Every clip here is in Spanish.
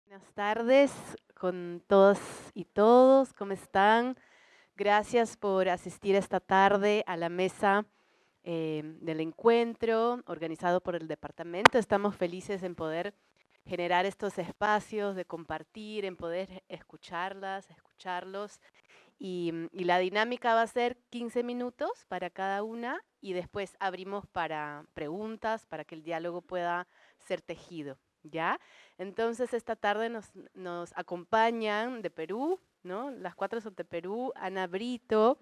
Buenas tardes con todas y todos, ¿cómo están? Gracias por asistir esta tarde a la mesa del encuentro organizado por el departamento. Estamos felices en poder generar estos espacios de compartir, en poder escucharlos. Y la dinámica va a ser 15 minutos para cada una y después abrimos para preguntas, para que el diálogo pueda ser tejido, ¿ya? Entonces esta tarde nos acompañan de Perú, ¿no? Las cuatro son de Perú: Ana Brito,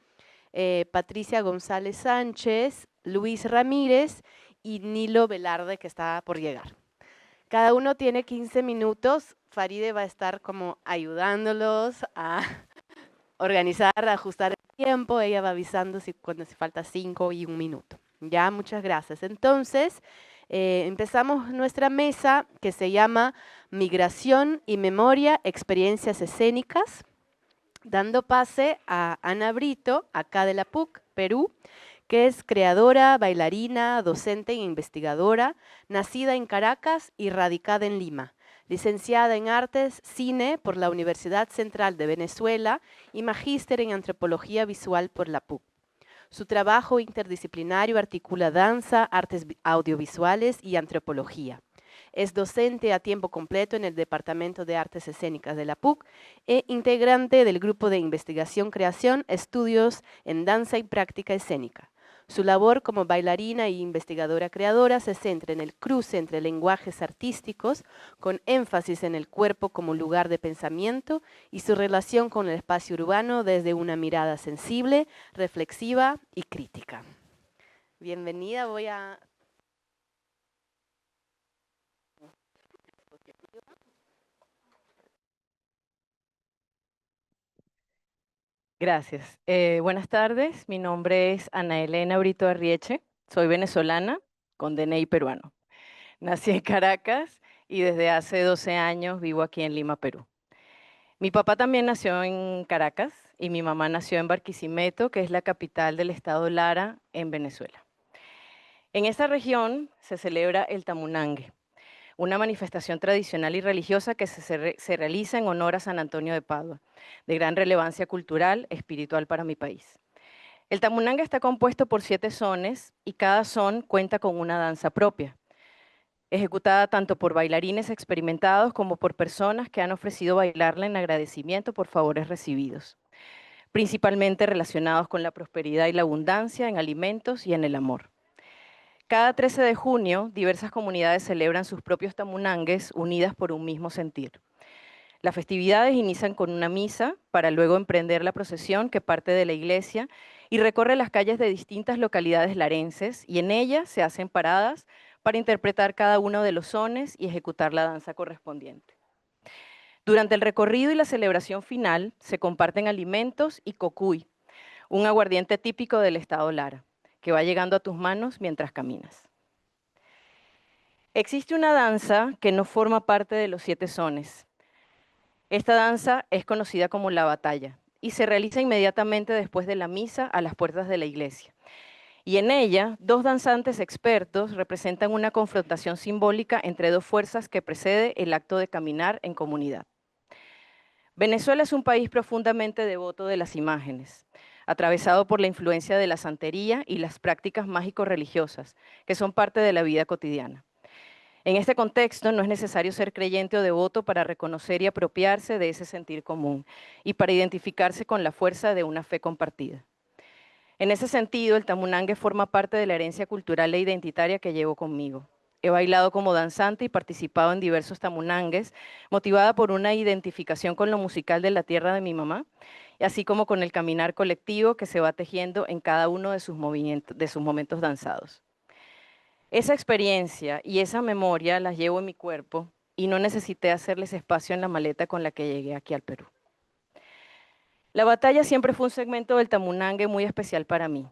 Patricia González Sánchez, Luis Ramírez y Nilo Velarde, que está por llegar. Cada uno tiene 15 minutos. Faride va a estar como ayudándolos a organizar, ajustar el tiempo. Ella va avisando cuando se falta 5 y 1 minuto. Ya, muchas gracias. Entonces, empezamos nuestra mesa que se llama Migración y Memoria, Experiencias Escénicas, dando pase a Ana Brito, acá de la PUC, Perú, que es creadora, bailarina, docente e investigadora, nacida en Caracas y radicada en Lima. Licenciada en Artes, Cine por la Universidad Central de Venezuela y magíster en Antropología Visual por la PUC. Su trabajo interdisciplinario articula danza, artes audiovisuales y antropología. Es docente a tiempo completo en el Departamento de Artes Escénicas de la PUC e integrante del Grupo de Investigación Creación, Estudios en Danza y Práctica Escénica. Su labor como bailarina e investigadora creadora se centra en el cruce entre lenguajes artísticos, con énfasis en el cuerpo como lugar de pensamiento, y su relación con el espacio urbano desde una mirada sensible, reflexiva y crítica. Bienvenida, voy a... Gracias. Buenas tardes, mi nombre es Ana Elena Brito Arrieche, soy venezolana con DNI peruano. Nací en Caracas y desde hace 12 años vivo aquí en Lima, Perú. Mi papá también nació en Caracas y mi mamá nació en Barquisimeto, que es la capital del estado Lara, en Venezuela. En esta región se celebra el Tamunangue, una manifestación tradicional y religiosa que se realiza en honor a San Antonio de Padua, de gran relevancia cultural, espiritual para mi país. El tamunanga está compuesto por 7 sones y cada son cuenta con una danza propia, ejecutada tanto por bailarines experimentados como por personas que han ofrecido bailarla en agradecimiento por favores recibidos, principalmente relacionados con la prosperidad y la abundancia en alimentos y en el amor. Cada 13 de junio, diversas comunidades celebran sus propios tamunangues unidas por un mismo sentir. Las festividades inician con una misa para luego emprender la procesión que parte de la iglesia y recorre las calles de distintas localidades larenses, y en ellas se hacen paradas para interpretar cada uno de los sones y ejecutar la danza correspondiente. Durante el recorrido y la celebración final se comparten alimentos y cocuy, un aguardiente típico del estado Lara, que va llegando a tus manos mientras caminas. Existe una danza que no forma parte de los 7 sones. Esta danza es conocida como la batalla y se realiza inmediatamente después de la misa a las puertas de la iglesia. Y en ella, 2 danzantes expertos representan una confrontación simbólica entre 2 fuerzas que precede el acto de caminar en comunidad. Venezuela es un país profundamente devoto de las imágenes, atravesado por la influencia de la santería y las prácticas mágico-religiosas, que son parte de la vida cotidiana. En este contexto, no es necesario ser creyente o devoto para reconocer y apropiarse de ese sentir común y para identificarse con la fuerza de una fe compartida. En ese sentido, el tamunangue forma parte de la herencia cultural e identitaria que llevo conmigo. He bailado como danzante y participado en diversos tamunangues, motivada por una identificación con lo musical de la tierra de mi mamá, así como con el caminar colectivo que se va tejiendo en cada uno de sus momentos danzados. Esa experiencia y esa memoria las llevo en mi cuerpo y no necesité hacerles espacio en la maleta con la que llegué aquí al Perú. La batalla siempre fue un segmento del tamunangue muy especial para mí.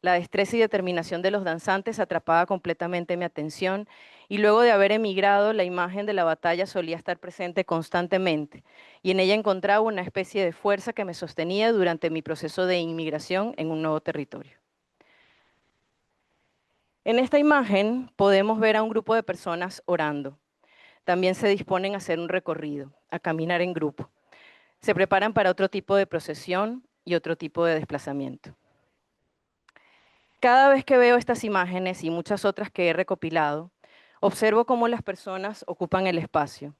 La destreza y determinación de los danzantes atrapaba completamente mi atención, y luego de haber emigrado, la imagen de la batalla solía estar presente constantemente, y en ella encontraba una especie de fuerza que me sostenía durante mi proceso de inmigración en un nuevo territorio. En esta imagen podemos ver a un grupo de personas orando. también se disponen a hacer un recorrido, a caminar en grupo. Se preparan para otro tipo de procesión y otro tipo de desplazamiento. Cada vez que veo estas imágenes y muchas otras que he recopilado, observo cómo las personas ocupan el espacio,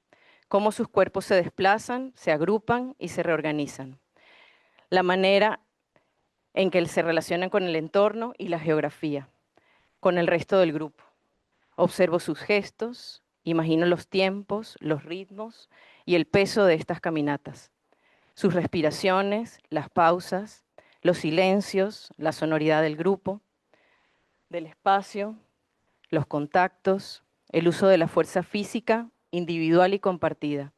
cómo sus cuerpos se desplazan, se agrupan y se reorganizan. La manera en que se relacionan con el entorno y la geografía, con el resto del grupo. Observo sus gestos, imagino los tiempos, los ritmos y el peso de estas caminatas, sus respiraciones, las pausas, los silencios, la sonoridad del grupo, del espacio, los contactos, el uso de la fuerza física, individual y compartida,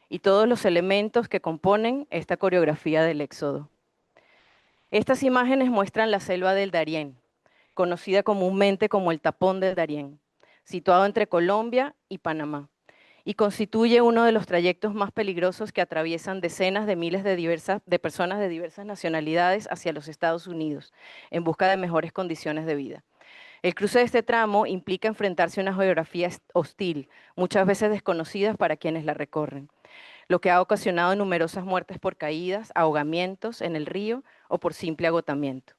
y todos los elementos que componen esta coreografía del éxodo. Estas imágenes muestran la selva del Darién, conocida comúnmente como el Tapón del Darién, situado entre Colombia y Panamá, y constituye uno de los trayectos más peligrosos que atraviesan decenas de miles de personas de diversas nacionalidades hacia los Estados Unidos, en busca de mejores condiciones de vida. El cruce de este tramo implica enfrentarse a una geografía hostil, muchas veces desconocida para quienes la recorren, lo que ha ocasionado numerosas muertes por caídas, ahogamientos en el río o por simple agotamiento.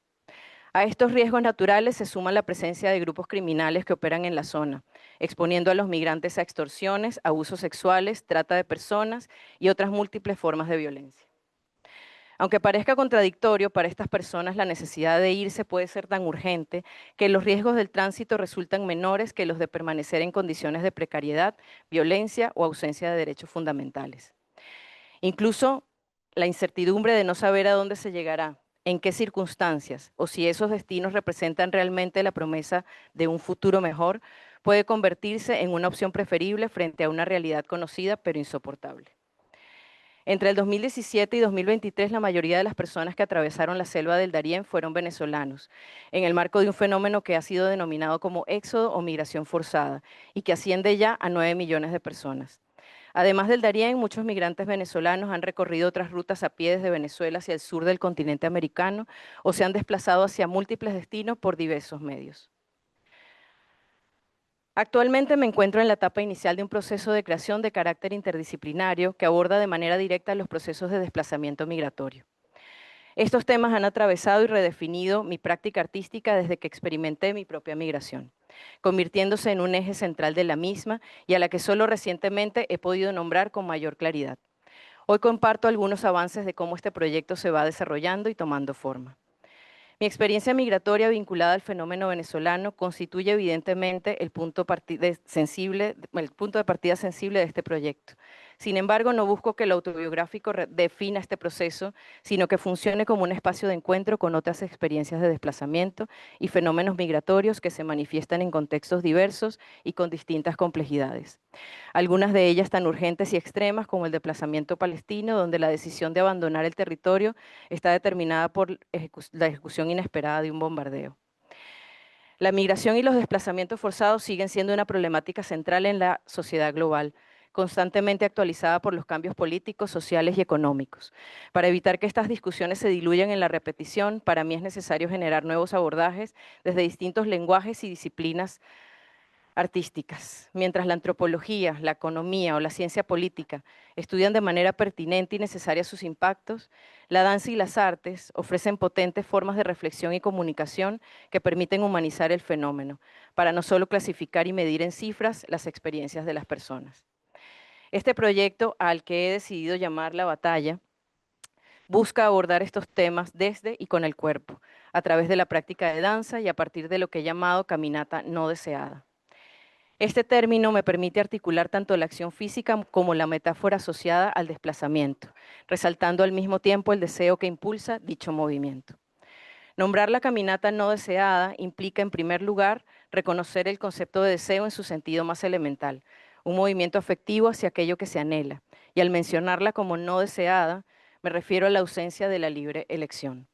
A estos riesgos naturales se suma la presencia de grupos criminales que operan en la zona, exponiendo a los migrantes a extorsiones, abusos sexuales, trata de personas y otras múltiples formas de violencia. Aunque parezca contradictorio, para estas personas la necesidad de irse puede ser tan urgente que los riesgos del tránsito resultan menores que los de permanecer en condiciones de precariedad, violencia o ausencia de derechos fundamentales. Incluso la incertidumbre de no saber a dónde se llegará, en qué circunstancias o si esos destinos representan realmente la promesa de un futuro mejor, puede convertirse en una opción preferible frente a una realidad conocida pero insoportable. Entre el 2017 y 2023, la mayoría de las personas que atravesaron la selva del Darién fueron venezolanos, en el marco de un fenómeno que ha sido denominado como éxodo o migración forzada y que asciende ya a 9 millones de personas. Además del Darién, muchos migrantes venezolanos han recorrido otras rutas a pie desde Venezuela hacia el sur del continente americano o se han desplazado hacia múltiples destinos por diversos medios. Actualmente me encuentro en la etapa inicial de un proceso de creación de carácter interdisciplinario que aborda de manera directa los procesos de desplazamiento migratorio. Estos temas han atravesado y redefinido mi práctica artística desde que experimenté mi propia migración, convirtiéndose en un eje central de la misma y a la que solo recientemente he podido nombrar con mayor claridad. Hoy comparto algunos avances de cómo este proyecto se va desarrollando y tomando forma. Mi experiencia migratoria vinculada al fenómeno venezolano constituye evidentemente el punto de partida sensible de este proyecto. Sin embargo, no busco que lo autobiográfico defina este proceso, sino que funcione como un espacio de encuentro con otras experiencias de desplazamiento y fenómenos migratorios que se manifiestan en contextos diversos y con distintas complejidades. Algunas de ellas tan urgentes y extremas como el desplazamiento palestino, donde la decisión de abandonar el territorio está determinada por la ejecución inesperada de un bombardeo. La migración y los desplazamientos forzados siguen siendo una problemática central en la sociedad global, constantemente actualizada por los cambios políticos, sociales y económicos. Para evitar que estas discusiones se diluyan en la repetición, para mí es necesario generar nuevos abordajes desde distintos lenguajes y disciplinas artísticas. Mientras la antropología, la economía o la ciencia política estudian de manera pertinente y necesaria sus impactos, la danza y las artes ofrecen potentes formas de reflexión y comunicación que permiten humanizar el fenómeno, para no solo clasificar y medir en cifras las experiencias de las personas. Este proyecto, al que he decidido llamar La Batalla, busca abordar estos temas desde y con el cuerpo, a través de la práctica de danza y a partir de lo que he llamado caminata no deseada. Este término me permite articular tanto la acción física como la metáfora asociada al desplazamiento, resaltando al mismo tiempo el deseo que impulsa dicho movimiento. Nombrar la caminata no deseada implica, en primer lugar, reconocer el concepto de deseo en su sentido más elemental, un movimiento afectivo hacia aquello que se anhela, y al mencionarla como no deseada, me refiero a la ausencia de la libre elección.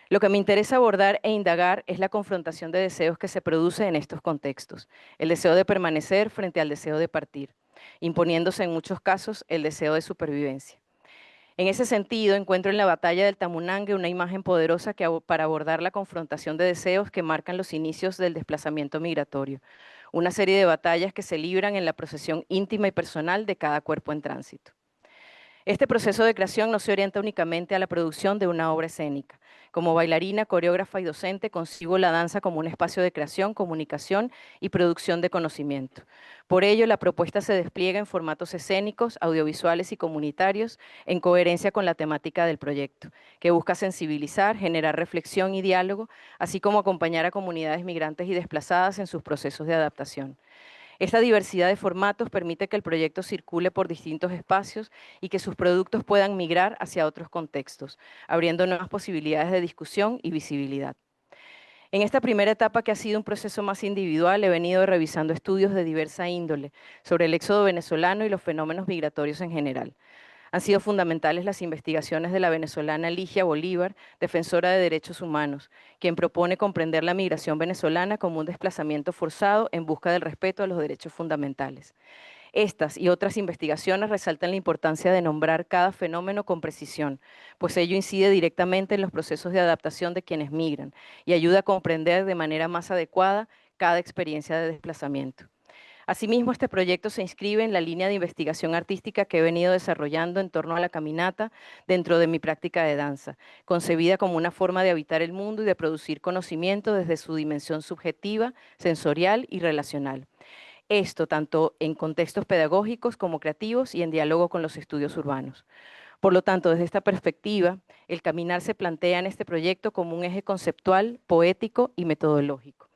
Lo que me interesa abordar e indagar es la confrontación de deseos que se produce en estos contextos, el deseo de permanecer frente al deseo de partir, imponiéndose en muchos casos el deseo de supervivencia. En ese sentido, encuentro en la batalla del Tamunangue una imagen poderosa para abordar la confrontación de deseos que marcan los inicios del desplazamiento migratorio, una serie de batallas que se libran en la procesión íntima y personal de cada cuerpo en tránsito. Este proceso de creación no se orienta únicamente a la producción de una obra escénica. Como bailarina, coreógrafa y docente, concibo la danza como un espacio de creación, comunicación y producción de conocimiento. Por ello, la propuesta se despliega en formatos escénicos, audiovisuales y comunitarios, en coherencia con la temática del proyecto, que busca sensibilizar, generar reflexión y diálogo, así como acompañar a comunidades migrantes y desplazadas en sus procesos de adaptación. Esta diversidad de formatos permite que el proyecto circule por distintos espacios y que sus productos puedan migrar hacia otros contextos, abriendo nuevas posibilidades de discusión y visibilidad. En esta primera etapa, que ha sido un proceso más individual, he venido revisando estudios de diversa índole sobre el éxodo venezolano y los fenómenos migratorios en general. Han sido fundamentales las investigaciones de la venezolana Ligia Bolívar, defensora de derechos humanos, quien propone comprender la migración venezolana como un desplazamiento forzado en busca del respeto a los derechos fundamentales. Estas y otras investigaciones resaltan la importancia de nombrar cada fenómeno con precisión, pues ello incide directamente en los procesos de adaptación de quienes migran y ayuda a comprender de manera más adecuada cada experiencia de desplazamiento. Asimismo, este proyecto se inscribe en la línea de investigación artística que he venido desarrollando en torno a la caminata dentro de mi práctica de danza, concebida como una forma de habitar el mundo y de producir conocimiento desde su dimensión subjetiva, sensorial y relacional. Esto tanto en contextos pedagógicos como creativos y en diálogo con los estudios urbanos. Por lo tanto, desde esta perspectiva, el caminar se plantea en este proyecto como un eje conceptual, poético y metodológico,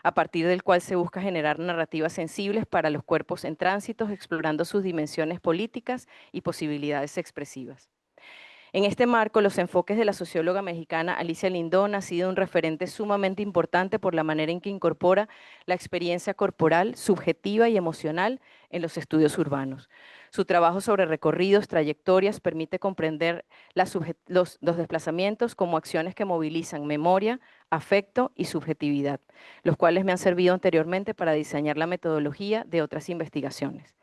a partir del cual se busca generar narrativas sensibles para los cuerpos en tránsito, explorando sus dimensiones políticas y posibilidades expresivas. En este marco, los enfoques de la socióloga mexicana Alicia Lindón ha sido un referente sumamente importante por la manera en que incorpora la experiencia corporal, subjetiva y emocional en los estudios urbanos. Su trabajo sobre recorridos, trayectorias, permite comprender los desplazamientos como acciones que movilizan memoria, afecto y subjetividad, los cuales me han servido anteriormente para diseñar la metodología de otras investigaciones.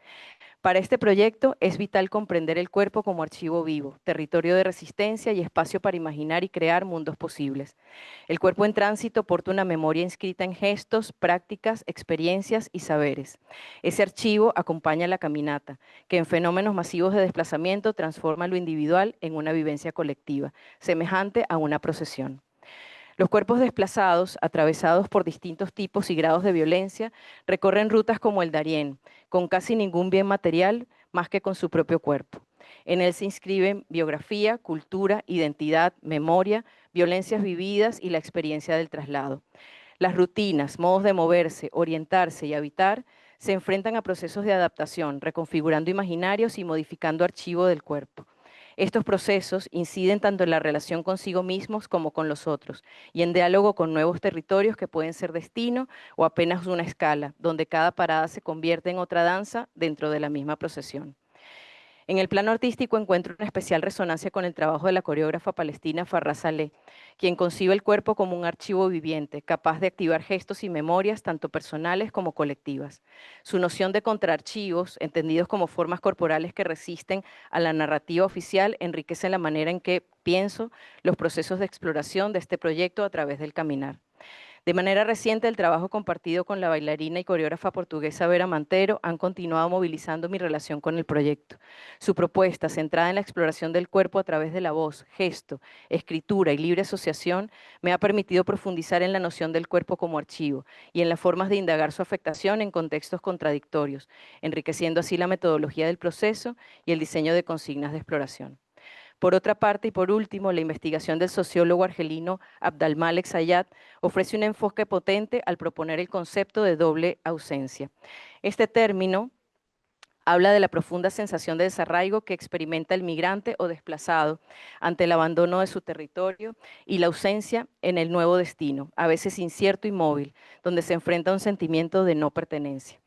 Para este proyecto es vital comprender el cuerpo como archivo vivo, territorio de resistencia y espacio para imaginar y crear mundos posibles. El cuerpo en tránsito porta una memoria inscrita en gestos, prácticas, experiencias y saberes. Ese archivo acompaña la caminata, que en fenómenos masivos de desplazamiento transforma lo individual en una vivencia colectiva, semejante a una procesión. Los cuerpos desplazados, atravesados por distintos tipos y grados de violencia, recorren rutas como el Darién, con casi ningún bien material más que con su propio cuerpo. En él se inscriben biografía, cultura, identidad, memoria, violencias vividas y la experiencia del traslado. Las rutinas, modos de moverse, orientarse y habitar se enfrentan a procesos de adaptación, reconfigurando imaginarios y modificando archivo del cuerpo. Estos procesos inciden tanto en la relación consigo mismos como con los otros, y en diálogo con nuevos territorios que pueden ser destino o apenas una escala, donde cada parada se convierte en otra danza dentro de la misma procesión. En el plano artístico encuentro una especial resonancia con el trabajo de la coreógrafa palestina Farrah Saleh, quien concibe el cuerpo como un archivo viviente, capaz de activar gestos y memorias tanto personales como colectivas. Su noción de contraarchivos, entendidos como formas corporales que resisten a la narrativa oficial, enriquece la manera en que pienso los procesos de exploración de este proyecto a través del caminar. De manera reciente, el trabajo compartido con la bailarina y coreógrafa portuguesa Vera Mantero han continuado movilizando mi relación con el proyecto. Su propuesta, centrada en la exploración del cuerpo a través de la voz, gesto, escritura y libre asociación, me ha permitido profundizar en la noción del cuerpo como archivo y en las formas de indagar su afectación en contextos contradictorios, enriqueciendo así la metodología del proceso y el diseño de consignas de exploración. Por otra parte, y por último, la investigación del sociólogo argelino Abdalmalek Sayat ofrece un enfoque potente al proponer el concepto de doble ausencia. Este término habla de la profunda sensación de desarraigo que experimenta el migrante o desplazado ante el abandono de su territorio y la ausencia en el nuevo destino, a veces incierto y móvil, donde se enfrenta a un sentimiento de no pertenencia.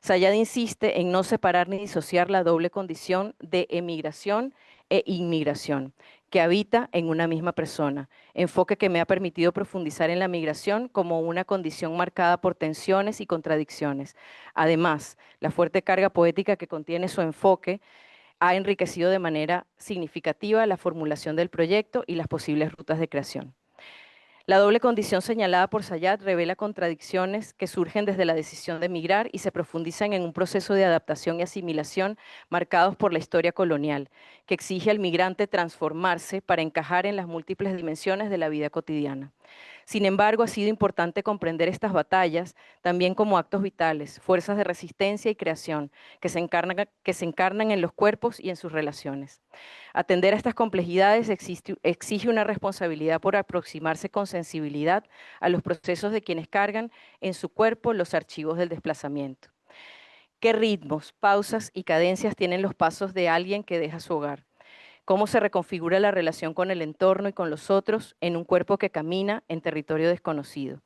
Sayad insiste en no separar ni disociar la doble condición de emigración e inmigración, que habita en una misma persona, enfoque que me ha permitido profundizar en la migración como una condición marcada por tensiones y contradicciones. Además, la fuerte carga poética que contiene su enfoque ha enriquecido de manera significativa la formulación del proyecto y las posibles rutas de creación. La doble condición señalada por Sayat revela contradicciones que surgen desde la decisión de emigrar y se profundizan en un proceso de adaptación y asimilación marcados por la historia colonial, que exige al migrante transformarse para encajar en las múltiples dimensiones de la vida cotidiana. Sin embargo, ha sido importante comprender estas batallas también como actos vitales, fuerzas de resistencia y creación que se encarnan en los cuerpos y en sus relaciones. Atender a estas complejidades exige una responsabilidad por aproximarse con sensibilidad a los procesos de quienes cargan en su cuerpo los archivos del desplazamiento. ¿Qué ritmos, pausas y cadencias tienen los pasos de alguien que deja su hogar? ¿Cómo se reconfigura la relación con el entorno y con los otros en un cuerpo que camina en territorio desconocido?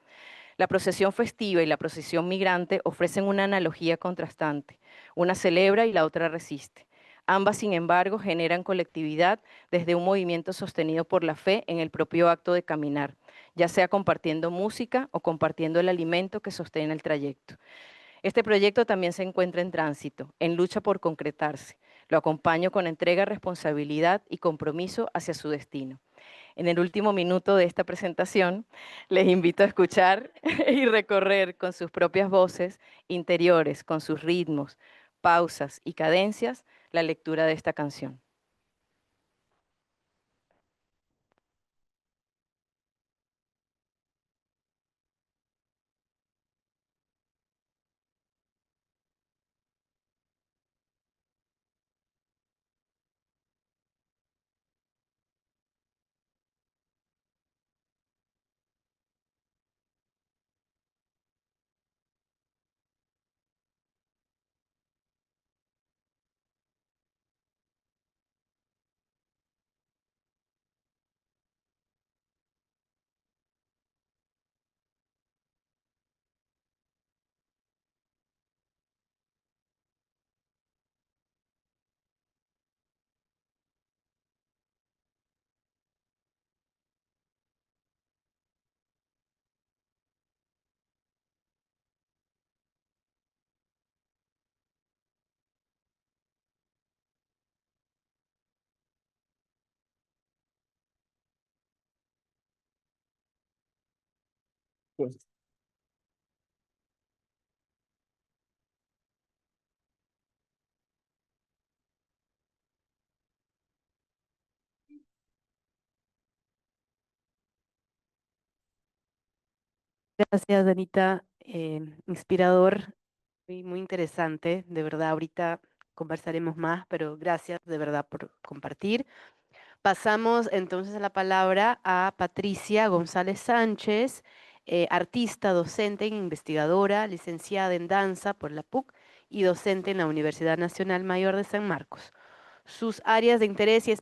La procesión festiva y la procesión migrante ofrecen una analogía contrastante. Una celebra y la otra resiste. Ambas, sin embargo, generan colectividad desde un movimiento sostenido por la fe en el propio acto de caminar, ya sea compartiendo música o compartiendo el alimento que sostiene el trayecto. Este proyecto también se encuentra en tránsito, en lucha por concretarse. Lo acompaño con entrega, responsabilidad y compromiso hacia su destino. En el último minuto de esta presentación, les invito a escuchar y recorrer con sus propias voces interiores, con sus ritmos, pausas y cadencias, la lectura de esta canción. Gracias, Anita. Inspirador y muy interesante. De verdad, ahorita conversaremos más, pero gracias de verdad por compartir. Pasamos entonces la palabra a Patricia González Sánchez, artista, docente e investigadora, licenciada en danza por la PUC y docente en la Universidad Nacional Mayor de San Marcos. Sus áreas de interés y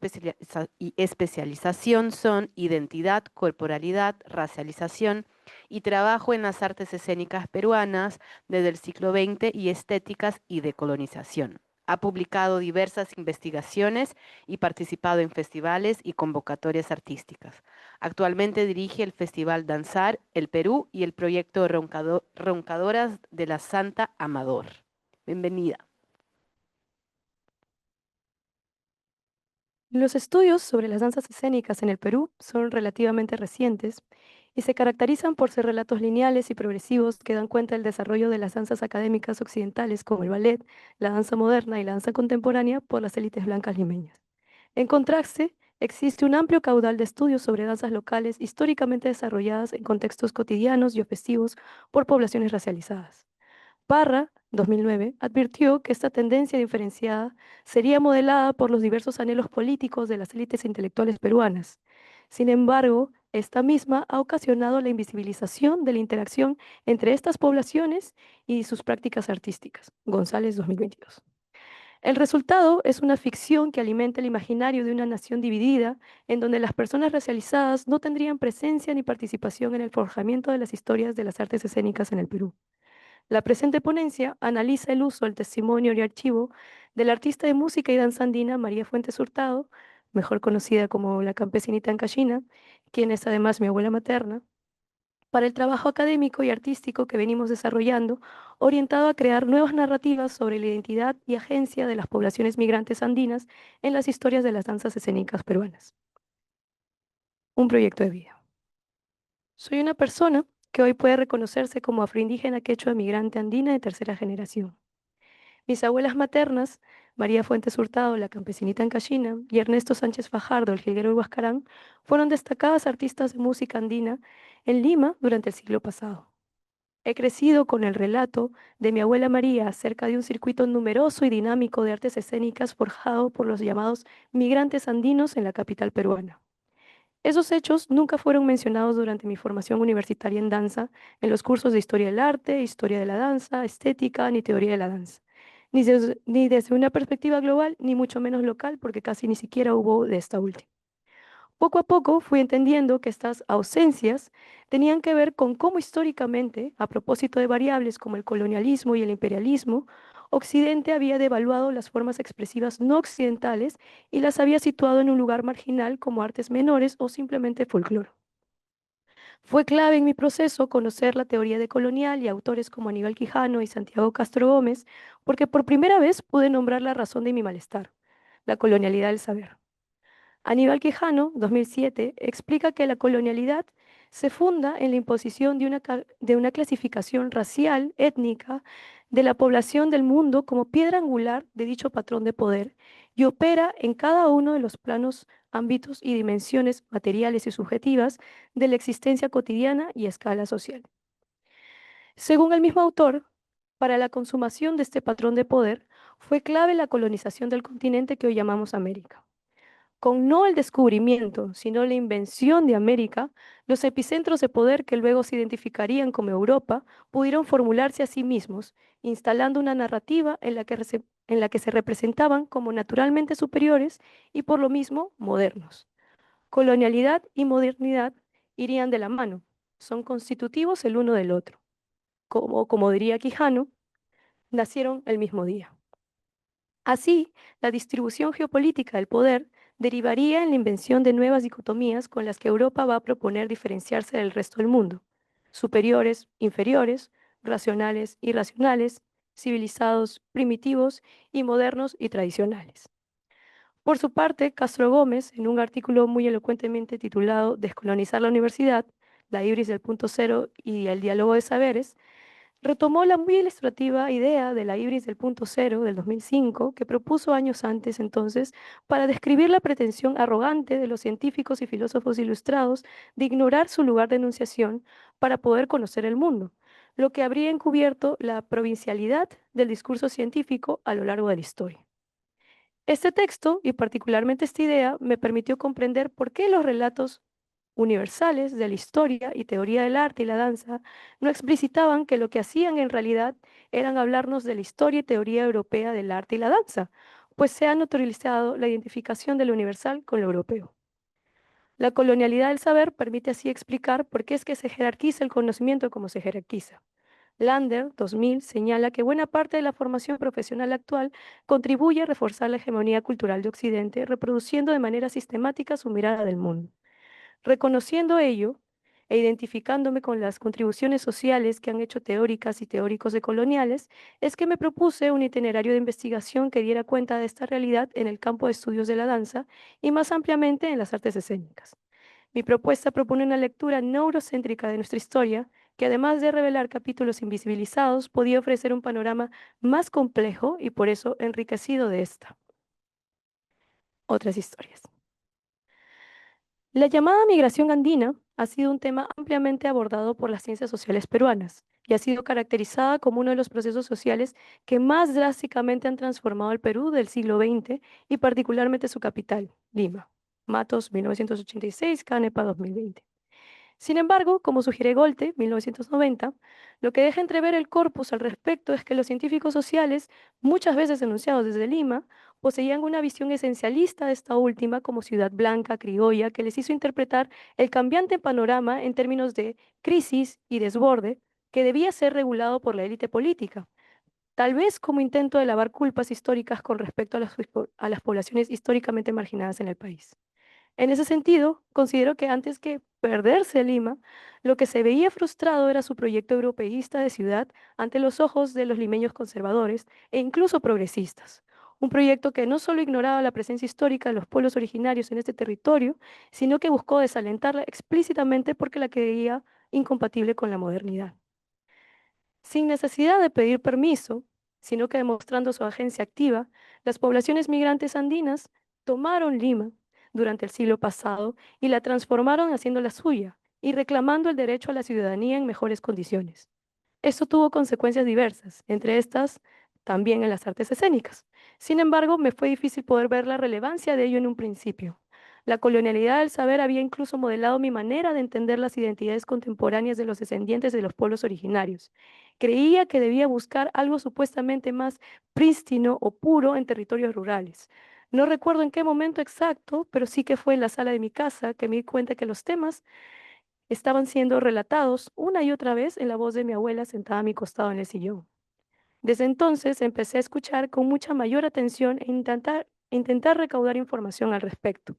especialización son identidad, corporalidad, racialización y trabajo en las artes escénicas peruanas desde el siglo XX y estéticas y decolonización. Ha publicado diversas investigaciones y participado en festivales y convocatorias artísticas. Actualmente dirige el Festival Danzar, el Perú y el proyecto Roncadoras de la Santa Amador. Bienvenida. Los estudios sobre las danzas escénicas en el Perú son relativamente recientes y se caracterizan por ser relatos lineales y progresivos que dan cuenta del desarrollo de las danzas académicas occidentales como el ballet, la danza moderna y la danza contemporánea por las élites blancas limeñas. En contraste, existe un amplio caudal de estudios sobre danzas locales históricamente desarrolladas en contextos cotidianos y o festivos por poblaciones racializadas. Parra, 2009, advirtió que esta tendencia diferenciada sería modelada por los diversos anhelos políticos de las élites intelectuales peruanas. Sin embargo, esta misma ha ocasionado la invisibilización de la interacción entre estas poblaciones y sus prácticas artísticas. González, 2022. El resultado es una ficción que alimenta el imaginario de una nación dividida, en donde las personas racializadas no tendrían presencia ni participación en el forjamiento de las historias de las artes escénicas en el Perú. La presente ponencia analiza el uso del testimonio y archivo de la artista de música y danza andina María Fuentes Hurtado, mejor conocida como la campesinita Ancashina, quien es además mi abuela materna, para el trabajo académico y artístico que venimos desarrollando, orientado a crear nuevas narrativas sobre la identidad y agencia de las poblaciones migrantes andinas en las historias de las danzas escénicas peruanas. Un proyecto de vida. Soy una persona que hoy puede reconocerse como afroindígena quechua migrante andina de tercera generación. Mis abuelas maternas, María Fuentes Hurtado, la campesinita en Cachina, y Ernesto Sánchez Fajardo, el jilguero de Huascarán, fueron destacadas artistas de música andina en Lima durante el siglo pasado. He crecido con el relato de mi abuela María acerca de un circuito numeroso y dinámico de artes escénicas forjado por los llamados migrantes andinos en la capital peruana. Esos hechos nunca fueron mencionados durante mi formación universitaria en danza, en los cursos de historia del arte, historia de la danza, estética, ni teoría de la danza. Ni desde una perspectiva global, ni mucho menos local, porque casi ni siquiera hubo de esta última. Poco a poco fui entendiendo que estas ausencias tenían que ver con cómo históricamente, a propósito de variables como el colonialismo y el imperialismo, Occidente había devaluado las formas expresivas no occidentales y las había situado en un lugar marginal como artes menores o simplemente folclore. Fue clave en mi proceso conocer la teoría decolonial y autores como Aníbal Quijano y Santiago Castro Gómez, porque por primera vez pude nombrar la razón de mi malestar, la colonialidad del saber. Aníbal Quijano, 2007, explica que la colonialidad se funda en la imposición de una clasificación racial, étnica, de la población del mundo como piedra angular de dicho patrón de poder y opera en cada uno de los planos, ámbitos y dimensiones materiales y subjetivas de la existencia cotidiana y a escala social. Según el mismo autor, para la consumación de este patrón de poder fue clave la colonización del continente que hoy llamamos América. Con no el descubrimiento, sino la invención de América, los epicentros de poder que luego se identificarían como Europa pudieron formularse a sí mismos, instalando una narrativa en la que se representaban como naturalmente superiores y por lo mismo modernos. Colonialidad y modernidad irían de la mano, son constitutivos el uno del otro. Como diría Quijano, nacieron el mismo día. Así, la distribución geopolítica del poder derivaría en la invención de nuevas dicotomías con las que Europa va a proponer diferenciarse del resto del mundo: superiores, inferiores, racionales, irracionales, civilizados, primitivos y modernos y tradicionales. Por su parte, Castro Gómez, en un artículo muy elocuentemente titulado Descolonizar la universidad, la ibris del punto cero y el diálogo de saberes, retomó la muy ilustrativa idea de la ibris del punto cero del 2005 que propuso años antes entonces para describir la pretensión arrogante de los científicos y filósofos ilustrados de ignorar su lugar de enunciación para poder conocer el mundo, lo que habría encubierto la provincialidad del discurso científico a lo largo de la historia. Este texto, y particularmente esta idea, me permitió comprender por qué los relatos universales de la historia y teoría del arte y la danza no explicitaban que lo que hacían en realidad eran hablarnos de la historia y teoría europea del arte y la danza, pues se ha naturalizado la identificación de lo universal con lo europeo. La colonialidad del saber permite así explicar por qué es que se jerarquiza el conocimiento como se jerarquiza. Lander, 2000, señala que buena parte de la formación profesional actual contribuye a reforzar la hegemonía cultural de Occidente, reproduciendo de manera sistemática su mirada del mundo. Reconociendo ello e identificándome con las contribuciones sociales que han hecho teóricas y teóricos decoloniales, es que me propuse un itinerario de investigación que diera cuenta de esta realidad en el campo de estudios de la danza y más ampliamente en las artes escénicas. Mi propuesta propone una lectura neurocéntrica de nuestra historia que, además de revelar capítulos invisibilizados, podía ofrecer un panorama más complejo y por eso enriquecido de esta. Otras historias. La llamada migración andina ha sido un tema ampliamente abordado por las ciencias sociales peruanas y ha sido caracterizada como uno de los procesos sociales que más drásticamente han transformado el Perú del siglo XX y particularmente su capital, Lima. Matos, 1986, Canepa, 2020. Sin embargo, como sugiere Golte, 1990, lo que deja entrever el corpus al respecto es que los científicos sociales, muchas veces enunciados desde Lima, poseían una visión esencialista de esta última como ciudad blanca, criolla, que les hizo interpretar el cambiante panorama en términos de crisis y desborde que debía ser regulado por la élite política, tal vez como intento de lavar culpas históricas con respecto a las poblaciones históricamente marginadas en el país. En ese sentido, considero que antes que perderse Lima, lo que se veía frustrado era su proyecto europeísta de ciudad ante los ojos de los limeños conservadores e incluso progresistas. un proyecto que no solo ignoraba la presencia histórica de los pueblos originarios en este territorio, sino que buscó desalentarla explícitamente porque la creía incompatible con la modernidad. Sin necesidad de pedir permiso, sino que demostrando su agencia activa, las poblaciones migrantes andinas tomaron Lima durante el siglo pasado y la transformaron haciéndola suya y reclamando el derecho a la ciudadanía en mejores condiciones. Esto tuvo consecuencias diversas, entre estas también en las artes escénicas. Sin embargo, me fue difícil poder ver la relevancia de ello en un principio. La colonialidad del saber había incluso modelado mi manera de entender las identidades contemporáneas de los descendientes de los pueblos originarios. Creía que debía buscar algo supuestamente más prístino o puro en territorios rurales. No recuerdo en qué momento exacto, pero sí que fue en la sala de mi casa que me di cuenta que los temas estaban siendo relatados una y otra vez en la voz de mi abuela sentada a mi costado en el sillón. Desde entonces empecé a escuchar con mucha mayor atención e intentar recaudar información al respecto.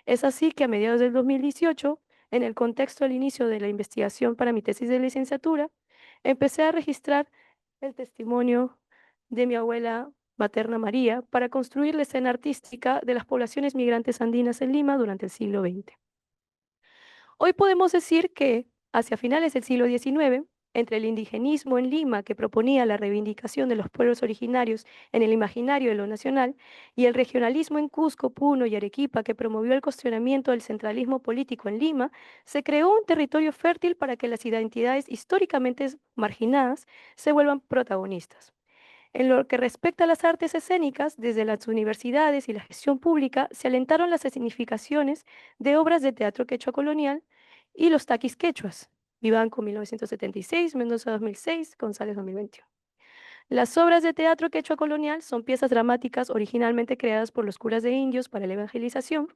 Es así que a mediados del 2018, en el contexto del inicio de la investigación para mi tesis de licenciatura, empecé a registrar el testimonio de mi abuela materna María para construir la escena artística de las poblaciones migrantes andinas en Lima durante el siglo XX. Hoy podemos decir que hacia finales del siglo XIX, entre el indigenismo en Lima, que proponía la reivindicación de los pueblos originarios en el imaginario de lo nacional, y el regionalismo en Cusco, Puno y Arequipa, que promovió el cuestionamiento del centralismo político en Lima, se creó un territorio fértil para que las identidades históricamente marginadas se vuelvan protagonistas. En lo que respecta a las artes escénicas, desde las universidades y la gestión pública se alentaron las escenificaciones de obras de teatro quechua colonial y los taquis quechuas, Vivanco 1976, Mendoza 2006, González 2021. Las obras de teatro quechua colonial son piezas dramáticas originalmente creadas por los curas de indios para la evangelización,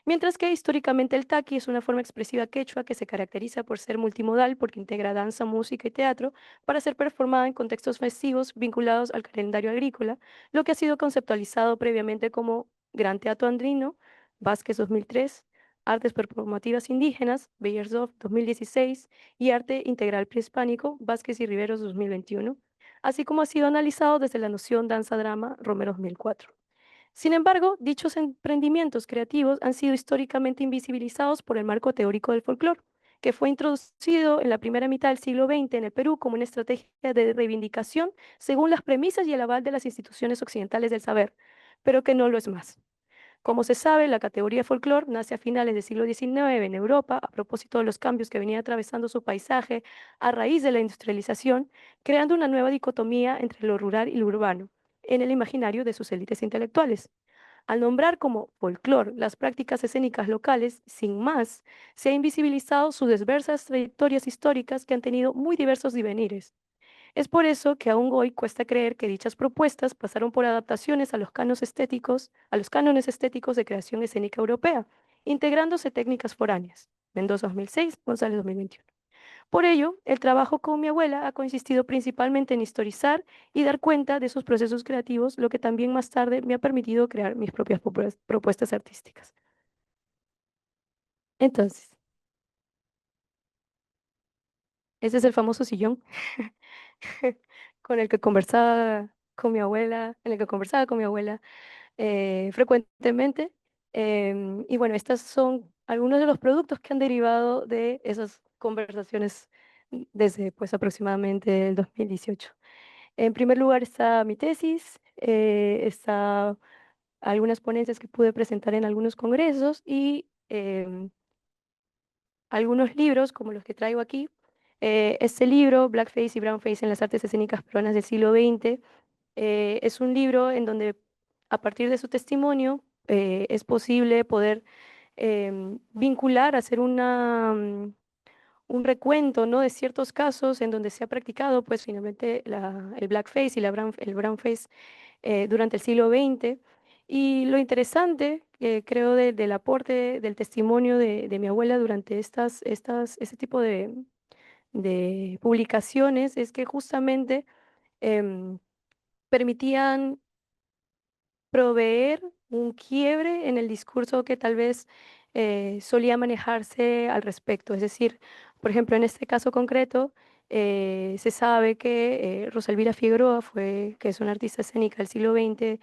mientras que históricamente el taqui es una forma expresiva quechua que se caracteriza por ser multimodal porque integra danza, música y teatro para ser performada en contextos festivos vinculados al calendario agrícola, lo que ha sido conceptualizado previamente como Gran Teatro Andino, Vázquez 2003, Artes Performativas Indígenas, Beyersdorf 2016 y Arte Integral Prehispánico, Vázquez y Riveros 2021, así como ha sido analizado desde la noción danza-drama Romero 2004. Sin embargo, dichos emprendimientos creativos han sido históricamente invisibilizados por el marco teórico del folclore, que fue introducido en la primera mitad del siglo XX en el Perú como una estrategia de reivindicación según las premisas y el aval de las instituciones occidentales del saber, pero que no lo es más. Como se sabe, la categoría folclore nace a finales del siglo XIX en Europa a propósito de los cambios que venía atravesando su paisaje a raíz de la industrialización, creando una nueva dicotomía entre lo rural y lo urbano en el imaginario de sus élites intelectuales. Al nombrar como folclore las prácticas escénicas locales, sin más, se ha invisibilizado sus diversas trayectorias históricas que han tenido muy diversos divenires. Es por eso que aún hoy cuesta creer que dichas propuestas pasaron por adaptaciones a los cánones estéticos de creación escénica europea, integrándose técnicas foráneas. Mendoza 2006, González 2021. Por ello, el trabajo con mi abuela ha consistido principalmente en historizar y dar cuenta de sus procesos creativos, lo que también más tarde me ha permitido crear mis propias propuestas artísticas. Entonces, ese es el famoso sillón con el que conversaba con mi abuela, en el que conversaba con mi abuela frecuentemente. Y bueno, estos son algunos de los productos que han derivado de esas conversaciones desde pues aproximadamente el 2018. En primer lugar está mi tesis, está algunas ponencias que pude presentar en algunos congresos y algunos libros como los que traigo aquí. Este libro, Blackface y Brownface en las artes escénicas peruanas del siglo XX, es un libro en donde a partir de su testimonio es posible poder vincular, hacer un recuento, ¿no?, de ciertos casos en donde se ha practicado pues finalmente el blackface y el brownface durante el siglo XX. Y lo interesante, creo, del aporte del testimonio de mi abuela durante este tipo de publicaciones es que justamente em, permitían proveer un quiebre en el discurso que tal vez solía manejarse al respecto. Es decir, por ejemplo, en este caso concreto, se sabe que Rosa Elvira Figueroa que es una artista escénica del siglo XX,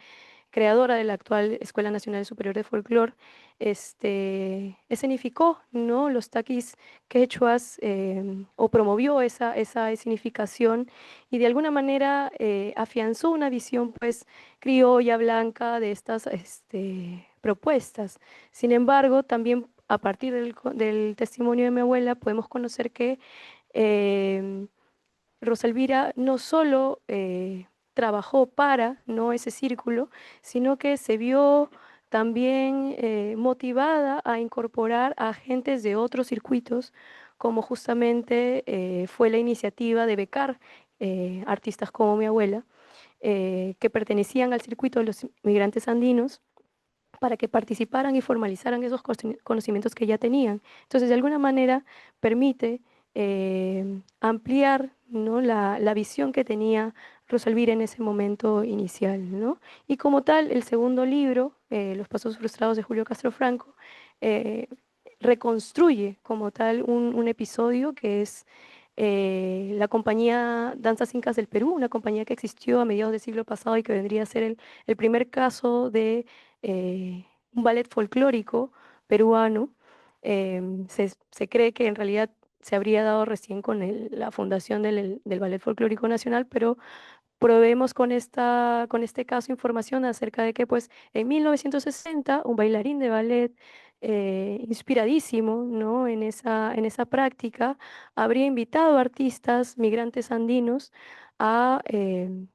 creadora de la actual Escuela Nacional Superior de Folclore, escenificó, ¿no?, los taquis quechuas, o promovió esa escenificación y de alguna manera afianzó una visión pues criolla, blanca de estas propuestas. Sin embargo, también a partir del testimonio de mi abuela podemos conocer que em, Rosalvira no solo trabajó para, ¿no?, ese círculo, sino que se vio también motivada a incorporar a agentes de otros circuitos, como justamente fue la iniciativa de becar artistas como mi abuela, que pertenecían al circuito de los migrantes andinos, para que participaran y formalizaran esos conocimientos que ya tenían. Entonces, de alguna manera, permite ampliar, ¿no?, la visión que tenía Rosalvira en ese momento inicial, ¿no? Y como tal, el segundo libro, Los Pasos Frustrados de Julio Castro Franco, eh, reconstruye como tal un episodio que es la compañía Danzas Incas del Perú, una compañía que existió a mediados del siglo pasado y que vendría a ser el primer caso de un ballet folclórico peruano. Se cree que en realidad se habría dado recién con la fundación del Ballet Folclórico Nacional, pero proveemos con este caso información acerca de que pues en 1960 un bailarín de ballet inspiradísimo, ¿no?, en esa práctica, habría invitado a artistas migrantes andinos a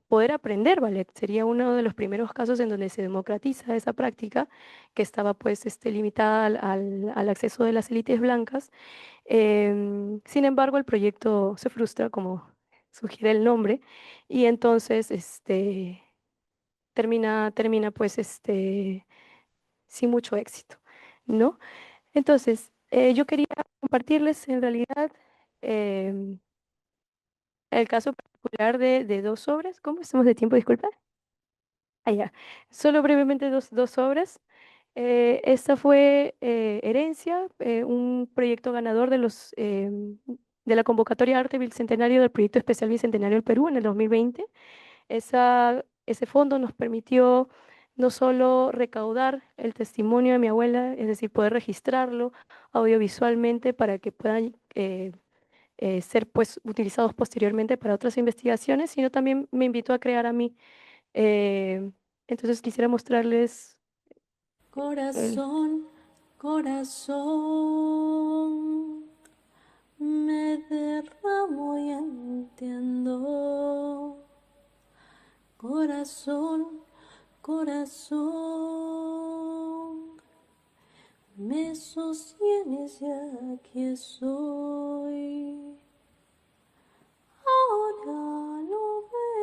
poder aprender ballet. Sería uno de los primeros casos en donde se democratiza esa práctica que estaba pues limitada al acceso de las élites blancas. Sin embargo, el proyecto se frustra, como sugiere el nombre, y entonces termina pues sin mucho éxito, ¿no? Entonces, yo quería compartirles en realidad em, el caso particular de dos obras. ¿Cómo estamos de tiempo? Disculpa. Ah, ya. Solo brevemente dos obras. Esta fue Herencia, un proyecto ganador de la convocatoria Arte Bicentenario del Proyecto Especial Bicentenario del Perú en el 2020. Ese fondo nos permitió no solo recaudar el testimonio de mi abuela, es decir, poder registrarlo audiovisualmente para que puedan ser pues utilizados posteriormente para otras investigaciones, sino también me invitó a crear a mí. Eh, entonces quisiera mostrarles el... Corazón, corazón, me derramo y entiendo. Corazón, corazón, me sostienes y aquí estoy. Ahora lo veo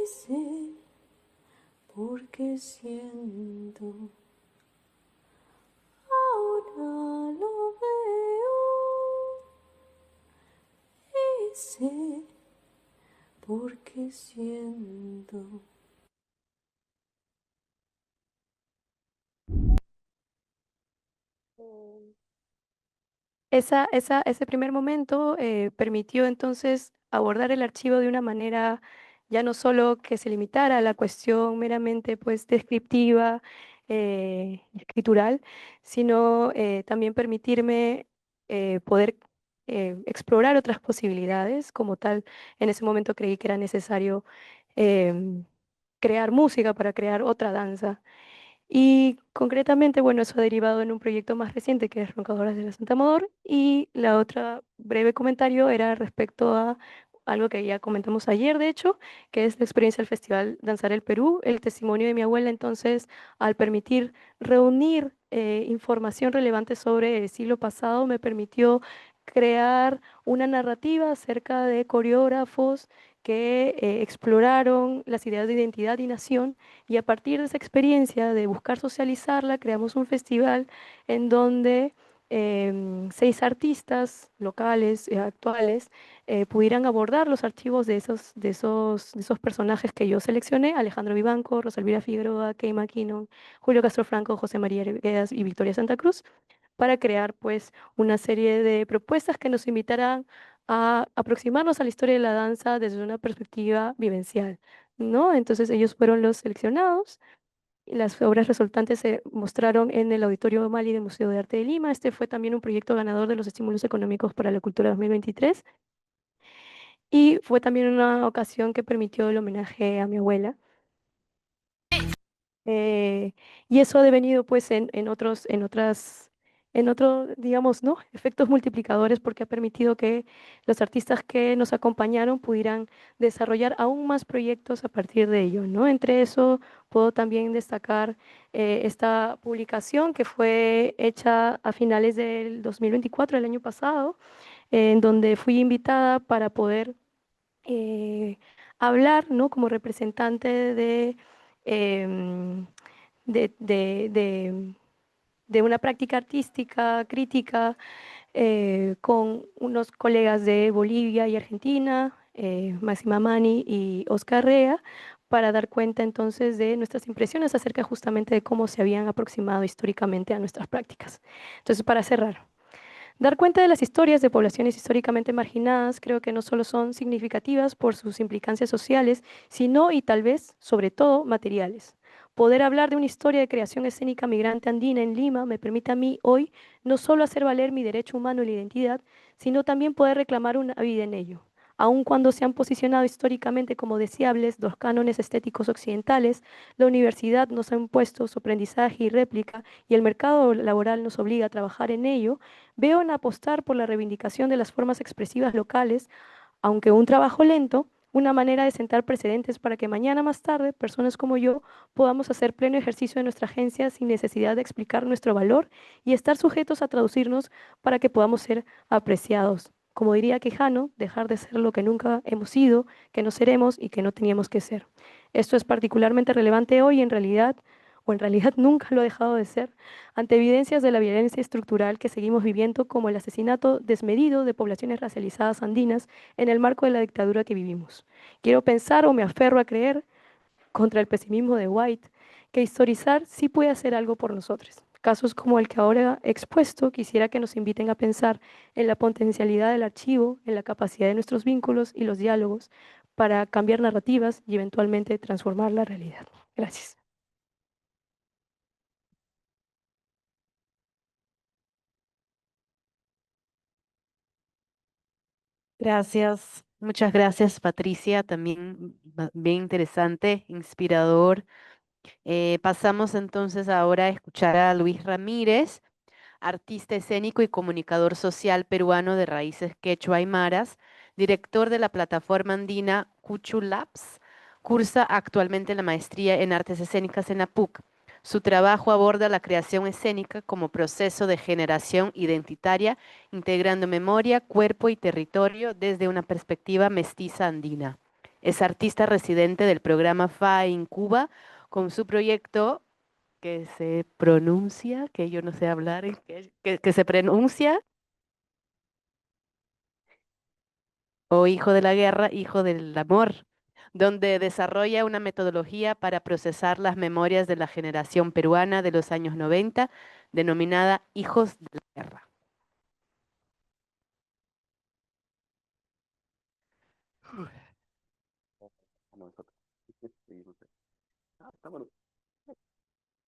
y sé porque siento. Ahora lo veo y sé porque siento. Ese primer momento permitió entonces abordar el archivo de una manera ya no solo que se limitara a la cuestión meramente pues descriptiva, escritural, sino también permitirme poder explorar otras posibilidades. Como tal, en ese momento creí que era necesario em, crear música para crear otra danza. Y concretamente, bueno, eso ha derivado en un proyecto más reciente que es Roncadoras de la Santa Amador. Y la otra breve comentario era respecto a algo que ya comentamos ayer, de hecho, que es la experiencia del Festival Danzar el Perú, el testimonio de mi abuela. Entonces, al permitir reunir información relevante sobre el siglo pasado, me permitió crear una narrativa acerca de coreógrafos que exploraron las ideas de identidad y nación, y a partir de esa experiencia de buscar socializarla, creamos un festival en donde 6 artistas locales, actuales, pudieran abordar los archivos de esos personajes que yo seleccioné: Alejandro Vivanco, Rosalvira Figueroa, Keima Keenan, Julio Castro Franco, José María Arguedas y Victoria Santa Cruz, para crear pues una serie de propuestas que nos invitarán a aproximarnos a la historia de la danza desde una perspectiva vivencial, ¿no? Entonces ellos fueron los seleccionados. Y las obras resultantes se mostraron en el Auditorio Mali del Museo de Arte de Lima. Este fue también un proyecto ganador de los estímulos económicos para la cultura 2023 y fue también una ocasión que permitió el homenaje a mi abuela. Eh, y eso ha devenido pues en otros, digamos, ¿no? Efectos multiplicadores porque ha permitido que los artistas que nos acompañaron pudieran desarrollar aún más proyectos a partir de ello, ¿no? Entre eso puedo también destacar esta publicación que fue hecha a finales del 2024, el año pasado, en donde fui invitada para poder eh, hablar, ¿no? Como representante em, de, de- de- de una práctica artística crítica con unos colegas de Bolivia y Argentina, Máxima Mani y Oscar Rea, para dar cuenta entonces de nuestras impresiones acerca justamente de cómo se habían aproximado históricamente a nuestras prácticas. Entonces, para cerrar. Dar cuenta de las historias de poblaciones históricamente marginadas creo que no solo son significativas por sus implicancias sociales, sino y tal vez, sobre todo, materiales. Poder hablar de una historia de creación escénica migrante andina en Lima me permite a mí hoy no solo hacer valer mi derecho humano y la identidad, sino también poder reclamar una vida en ello. Aun cuando se han posicionado históricamente como deseables los cánones estéticos occidentales, la universidad nos ha impuesto su aprendizaje y réplica y el mercado laboral nos obliga a trabajar en ello. Veo en apostar por la reivindicación de las formas expresivas locales, aunque un trabajo lento, una manera de sentar precedentes para que mañana más tarde personas como yo podamos hacer pleno ejercicio de nuestra agencia sin necesidad de explicar nuestro valor y estar sujetos a traducirnos para que podamos ser apreciados. Como diría Quijano, dejar de ser lo que nunca hemos sido, que no seremos y que no teníamos que ser. Esto es particularmente relevante hoy en realidad, o en realidad nunca lo ha dejado de ser, ante evidencias de la violencia estructural que seguimos viviendo, como el asesinato desmedido de poblaciones racializadas andinas en el marco de la dictadura que vivimos. Quiero pensar o me aferro a creer, contra el pesimismo de White, que historizar sí puede hacer algo por nosotros. Casos como el que ahora he expuesto quisiera que nos inviten a pensar en la potencialidad del archivo, en la capacidad de nuestros vínculos y los diálogos para cambiar narrativas y eventualmente transformar la realidad. Gracias. Gracias, muchas gracias Patricia, también bien interesante, inspirador. Pasamos entonces ahora a escuchar a Luis Ramírez, artista escénico y comunicador social peruano de raíces quechua aymaras, director de la plataforma andina Cuchu Labs. Cursa actualmente la maestría en artes escénicas en la PUC. Su trabajo aborda la creación escénica como proceso de generación identitaria, integrando memoria, cuerpo y territorio desde una perspectiva mestiza andina. Es artista residente del programa FA en Cuba con su proyecto que se pronuncia, que yo no sé hablar, que se pronuncia, o Hijo de la Guerra, Hijo del Amor, donde desarrolla una metodología para procesar las memorias de la generación peruana de los años 90, denominada Hijos de la Guerra.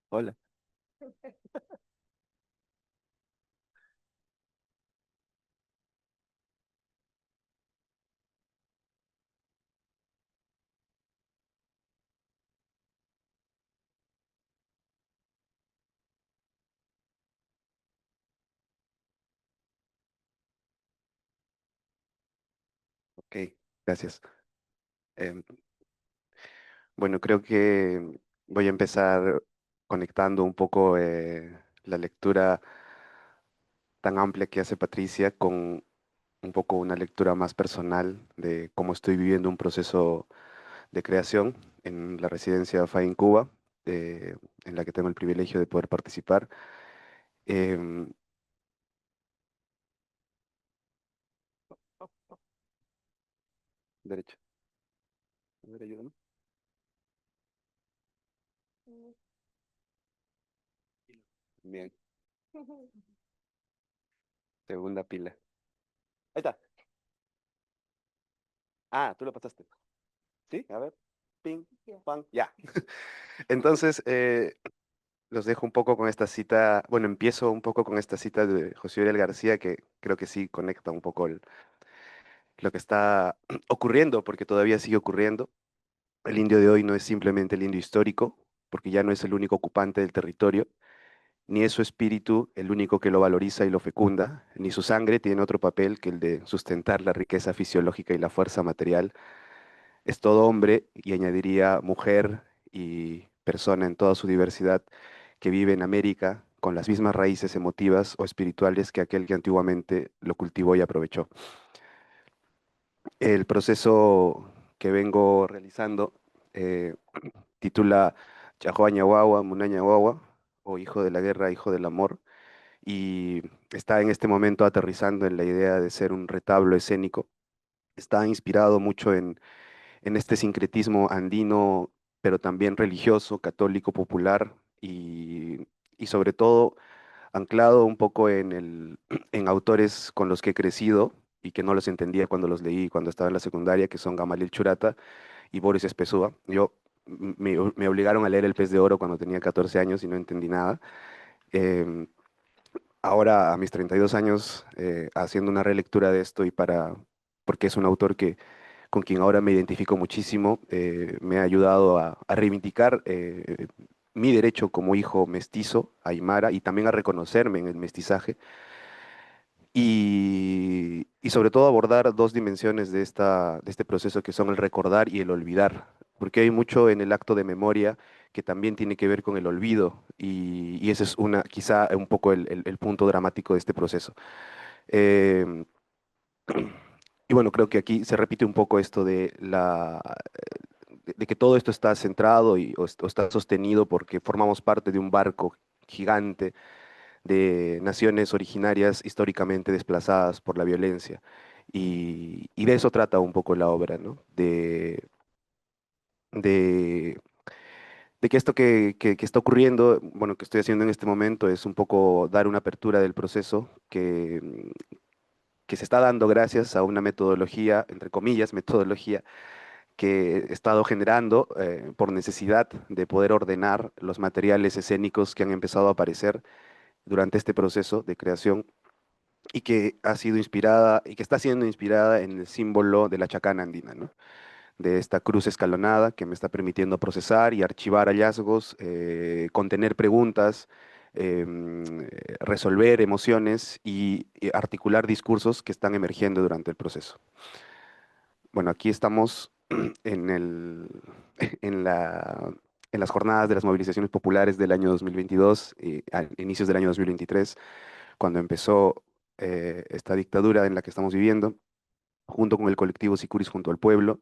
Hola. Ok, gracias. Em, bueno, creo que voy a empezar conectando un poco la lectura tan amplia que hace Patricia con un poco una lectura más personal de cómo estoy viviendo un proceso de creación en la residencia FA en Cuba, en la que tengo el privilegio de poder participar. Em, derecho. A ver, ayúdame. Bien, segunda pila. Ahí está. Ah, tú lo pasaste. ¿Sí? A ver. Ping, pang, ya. Entonces, los dejo un poco con esta cita, bueno, empiezo un poco con esta cita de José Uriel García, que creo que sí conecta un poco lo que está ocurriendo, porque todavía sigue ocurriendo. El indio de hoy no es simplemente el indio histórico, porque ya no es el único ocupante del territorio, ni es su espíritu el único que lo valoriza y lo fecunda, ni su sangre tiene otro papel que el de sustentar la riqueza fisiológica y la fuerza material. Es todo hombre, y añadiría mujer y persona en toda su diversidad, que vive en América con las mismas raíces emotivas o espirituales que aquel que antiguamente lo cultivó y aprovechó. El proceso que vengo realizando eh, titula Chahuañahuahua, Munañahuahua, o Hijo de la Guerra, Hijo del Amor, y está en este momento aterrizando en la idea de ser un retablo escénico. Está inspirado mucho en este sincretismo andino, pero también religioso, católico, popular, y sobre todo anclado un poco en autores con los que he crecido y que no los entendía cuando los leí cuando estaba en la secundaria, que son Gamaliel Churata y Boris Espesúa. Me obligaron a leer El Pez de Oro cuando tenía 14 años y no entendí nada. Em, Ahora, a mis 32 años, haciendo una relectura de esto porque es un autor con quien ahora me identifico muchísimo, me ha ayudado a reivindicar mi derecho como hijo mestizo, aymara, y también a reconocerme en el mestizaje, y sobre todo abordar dos dimensiones de este proceso que son el recordar y el olvidar, porque hay mucho en el acto de memoria que también tiene que ver con el olvido, y ese es quizá un poco el punto dramático de este proceso. Em, y bueno, creo que aquí se repite un poco esto de que todo esto está centrado o está sostenido porque formamos parte de un barco gigante de naciones originarias históricamente desplazadas por la violencia. Y de eso trata un poco la obra, ¿no? De, de que esto que está ocurriendo, bueno, que estoy haciendo en este momento es un poco dar una apertura del proceso que se está dando gracias a una metodología, entre comillas, metodología que he estado generando por necesidad de poder ordenar los materiales escénicos que han empezado a aparecer durante este proceso de creación y que ha sido inspirada y que está siendo inspirada en el símbolo de la chacana andina, ¿no? De esta cruz escalonada que me está permitiendo procesar y archivar hallazgos, contener preguntas, resolver emociones y articular discursos que están emergiendo durante el proceso. Bueno, aquí estamos en en en las jornadas de las movilizaciones populares del año 2022, a inicios del año 2023, cuando empezó esta dictadura en la que estamos viviendo, junto con el colectivo Sicuris junto al pueblo,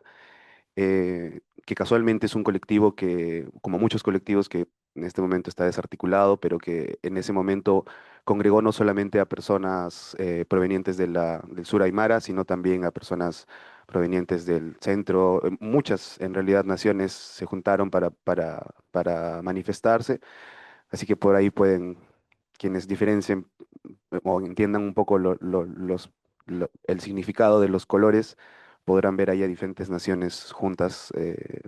que casualmente es un colectivo que, como muchos colectivos que en este momento está desarticulado, pero que en ese momento congregó no solamente a personas provenientes del sur Aymara, sino también a personas provenientes del centro. Muchas, en realidad, naciones se juntaron para manifestarse, así que por ahí pueden, quienes diferencien o entiendan un poco el significado de los colores, podrán ver ahí a diferentes naciones juntas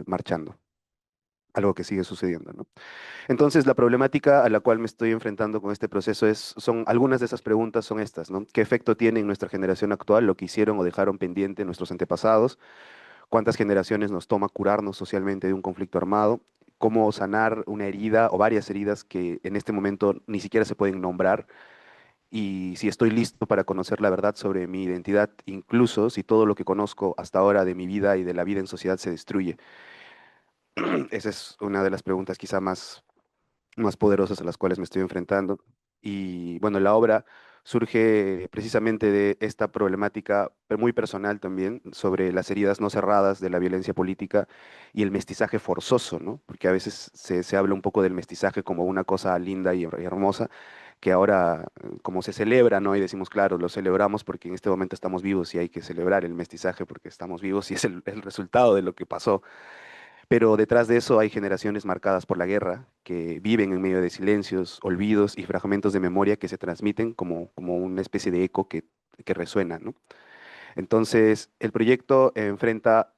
marchando, algo que sigue sucediendo, ¿no? Entonces, la problemática a la cual me estoy enfrentando con este proceso son algunas de esas preguntas son estas, ¿no? ¿Qué efecto tiene en nuestra generación actual lo que hicieron o dejaron pendiente nuestros antepasados? ¿Cuántas generaciones nos toma curarnos socialmente de un conflicto armado? ¿Cómo sanar una herida o varias heridas que en este momento ni siquiera se pueden nombrar? Y si estoy listo para conocer la verdad sobre mi identidad, incluso si todo lo que conozco hasta ahora de mi vida y de la vida en sociedad se destruye. Esa es una de las preguntas quizá más poderosas a las cuales me estoy enfrentando. Y bueno, la obra surge precisamente de esta problemática muy personal también sobre las heridas no cerradas de la violencia política y el mestizaje forzoso, ¿no? Porque a veces se habla un poco del mestizaje como una cosa linda y hermosa, que ahora como se celebra, ¿no? Y decimos, claro, lo celebramos porque en este momento estamos vivos y hay que celebrar el mestizaje porque estamos vivos y es el resultado de lo que pasó, pero detrás de eso hay generaciones marcadas por la guerra que viven en medio de silencios, olvidos y fragmentos de memoria que se transmiten como una especie de eco que resuena, ¿no? Entonces, el proyecto enfrenta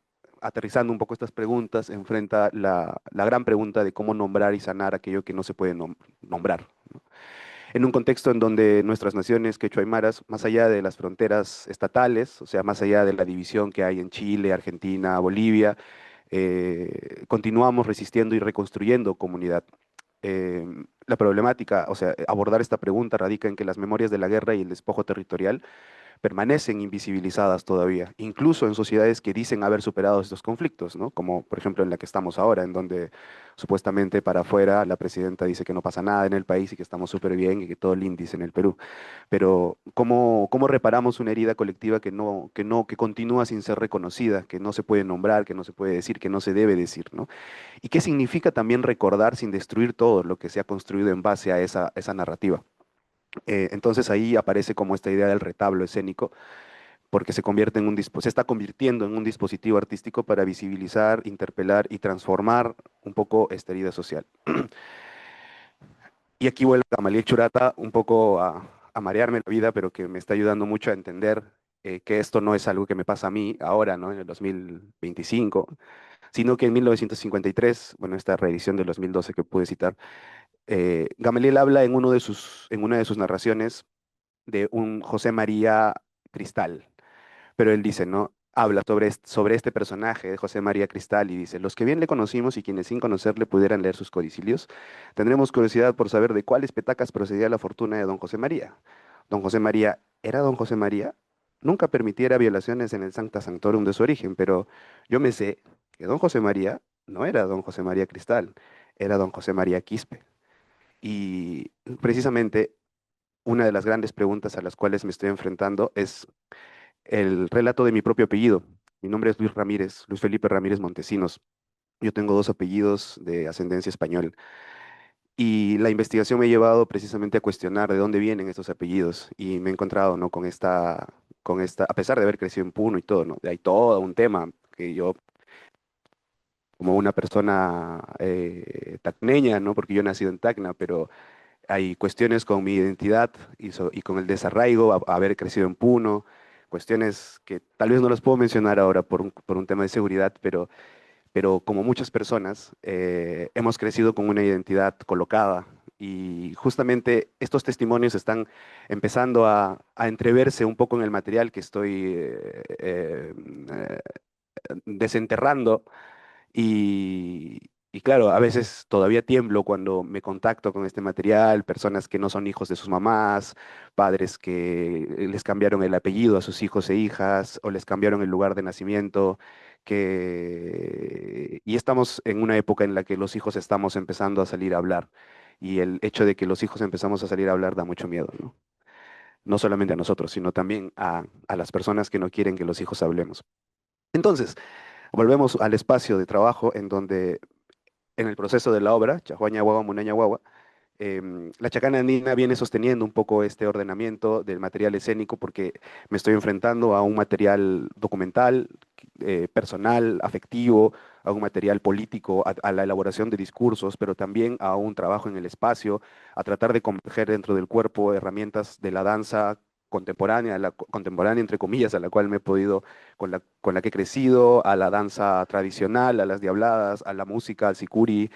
aterrizando un poco estas preguntas, enfrenta la gran pregunta de cómo nombrar y sanar aquello que no se puede nombrar, ¿no? En un contexto en donde nuestras naciones quechua aymaras, más allá de las fronteras estatales, o sea, más allá de la división que hay en Chile, Argentina, Bolivia, continuamos resistiendo y reconstruyendo comunidad. La problemática, o sea, abordar esta pregunta radica en que las memorias de la guerra y el despojo territorial permanecen invisibilizadas todavía, incluso en sociedades que dicen haber superado estos conflictos, ¿no? Como por ejemplo en la que estamos ahora, en donde supuestamente para afuera la presidenta dice que no pasa nada en el país y que estamos súper bien y que todo el índice en el Perú. Pero ¿cómo reparamos una herida colectiva que continúa sin ser reconocida, que no se puede nombrar, que no se puede decir, que no se debe decir, ¿no? ¿Y qué significa también recordar sin destruir todo lo que se ha construido en base a esa narrativa? Entonces ahí aparece como esta idea del retablo escénico, porque se está convirtiendo en un dispositivo artístico para visibilizar, interpelar y transformar un poco esta herida social. Y aquí vuelve Gamaliel Churata un poco a marearme la vida, pero que me está ayudando mucho a entender que esto no es algo que me pasa a mí ahora, ¿no? En el 2025, sino que en 1953, bueno, esta reedición del 2012 que pude citar, Gamaliel habla en una de sus narraciones de un José María Cristal, pero él dice, ¿no? Habla sobre este personaje de José María Cristal y dice, los que bien le conocimos y quienes sin conocerle pudieran leer sus codicilios, tendremos curiosidad por saber de cuáles petacas procedía la fortuna de don José María. Don José María, ¿era don José María? Nunca permitiera violaciones en el Sancta Sanctorum de su origen, pero yo me sé que don José María no era don José María Cristal, era don José María Quispe. Y precisamente una de las grandes preguntas a las cuales me estoy enfrentando es el relato de mi propio apellido. Mi nombre es Luis Ramírez, Luis Felipe Ramírez Montesinos. Yo tengo dos apellidos de ascendencia española y la investigación me ha llevado precisamente a cuestionar de dónde vienen estos apellidos y me he encontrado, ¿no? A pesar de haber crecido en Puno y todo, ¿no? Hay todo un tema que yo, como una persona tacneña, ¿no? Porque yo he nacido en Tacna, pero hay cuestiones con mi identidad y con el desarraigo, haber crecido en Puno, cuestiones que tal vez no las puedo mencionar ahora por un tema de seguridad, pero como muchas personas, hemos crecido con una identidad colocada y justamente estos testimonios están empezando a entreverse un poco en el material que estoy desenterrando y claro, a veces todavía tiemblo cuando me contacto con este material, personas que no son hijos de sus mamás, padres que les cambiaron el apellido a sus hijos e hijas o les cambiaron el lugar de nacimiento, y estamos en una época en la que los hijos estamos empezando a salir a hablar. Y el hecho de que los hijos empezamos a salir a hablar da mucho miedo, ¿no? No solamente a nosotros, sino también a las personas que no quieren que los hijos hablemos. Entonces, volvemos al espacio de trabajo en donde en el proceso de la obra, Chahuaña Guagua, Munaña Guagua, la Chacana Andina viene sosteniendo un poco este ordenamiento del material escénico porque me estoy enfrentando a un material documental, personal, afectivo, a un material político, a la elaboración de discursos, pero también a un trabajo en el espacio, a tratar de converger dentro del cuerpo herramientas de la danza contemporánea, contemporánea entre comillas, a la cual me he podido, con la que he crecido, a la danza tradicional, a las diabladas, a la música, al sicuri,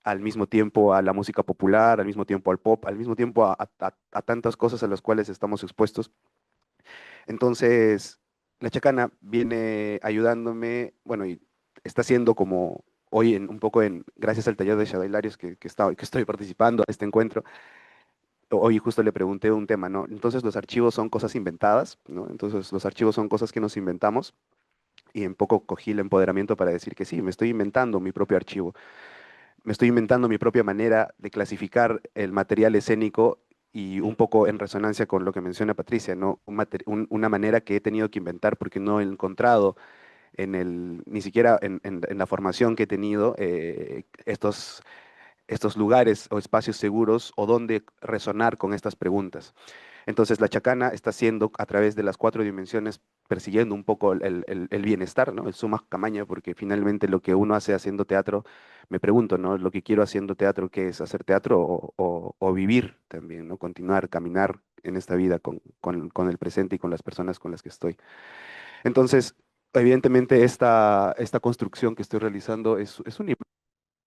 al mismo tiempo a la música popular, al mismo tiempo al pop, al mismo tiempo a tantas cosas a las cuales estamos expuestos. Entonces, la Chacana viene ayudándome, bueno, y está haciendo como hoy un poco gracias al taller de Shadow Hilarios que estoy participando a este encuentro. Hoy justo le pregunté un tema, ¿no? Entonces los archivos son cosas inventadas, ¿no? Entonces los archivos son cosas que nos inventamos y en poco cogí el empoderamiento para decir que sí, me estoy inventando mi propio archivo, me estoy inventando mi propia manera de clasificar el material escénico y un poco en resonancia con lo que menciona Patricia, ¿no? Una manera que he tenido que inventar porque no he encontrado ni siquiera en la formación que he tenido, estos lugares o espacios seguros o donde resonar con estas preguntas. Entonces la chacana está haciendo a través de las cuatro dimensiones, persiguiendo un poco el bienestar, ¿no? El suma camaña, porque finalmente lo que uno hace haciendo teatro, me pregunto, ¿no? Lo que quiero haciendo teatro, ¿qué es? ¿Hacer teatro o vivir también, ¿no? Continuar, caminar en esta vida con el presente y con las personas con las que estoy. Entonces, evidentemente esta construcción que estoy realizando es un libro,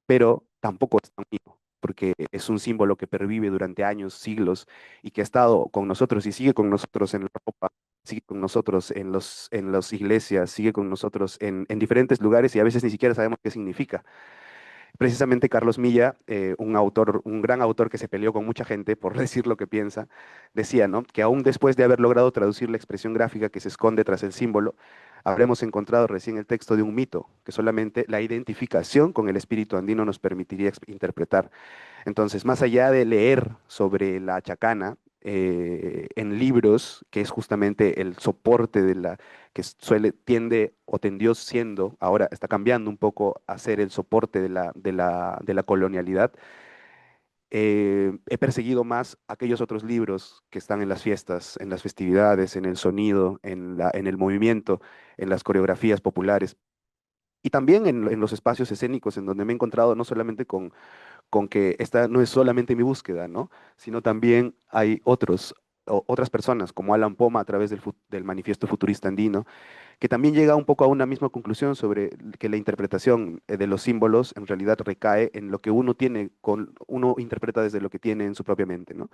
pero tampoco es tan mío, porque es un símbolo que pervive durante años, siglos, y que ha estado con nosotros y sigue con nosotros en la ropa, sigue con nosotros en las iglesias, sigue con nosotros en diferentes lugares y a veces ni siquiera sabemos qué significa. Precisamente Carlos Milla, un autor, un gran autor que se peleó con mucha gente por decir lo que piensa, decía, ¿no?, que aún después de haber logrado traducir la expresión gráfica que se esconde tras el símbolo, habremos encontrado recién el texto de un mito que solamente la identificación con el espíritu andino nos permitiría interpretar. Entonces, más allá de leer sobre la chacana en libros, que es justamente el soporte de la que tiende o tendió siendo, ahora está cambiando un poco a ser el soporte de la colonialidad, he perseguido más aquellos otros libros que están en las fiestas, en las festividades, en el sonido, en el movimiento, en las coreografías populares. Y también en los espacios escénicos, en donde me he encontrado no solamente con que esta no es solamente mi búsqueda, ¿no?, sino también hay otras personas, como Alan Poma a través del Manifiesto Futurista Andino, que también llega un poco a una misma conclusión sobre que la interpretación de los símbolos en realidad recae en lo que uno tiene, uno interpreta desde lo que tiene en su propia mente, ¿no?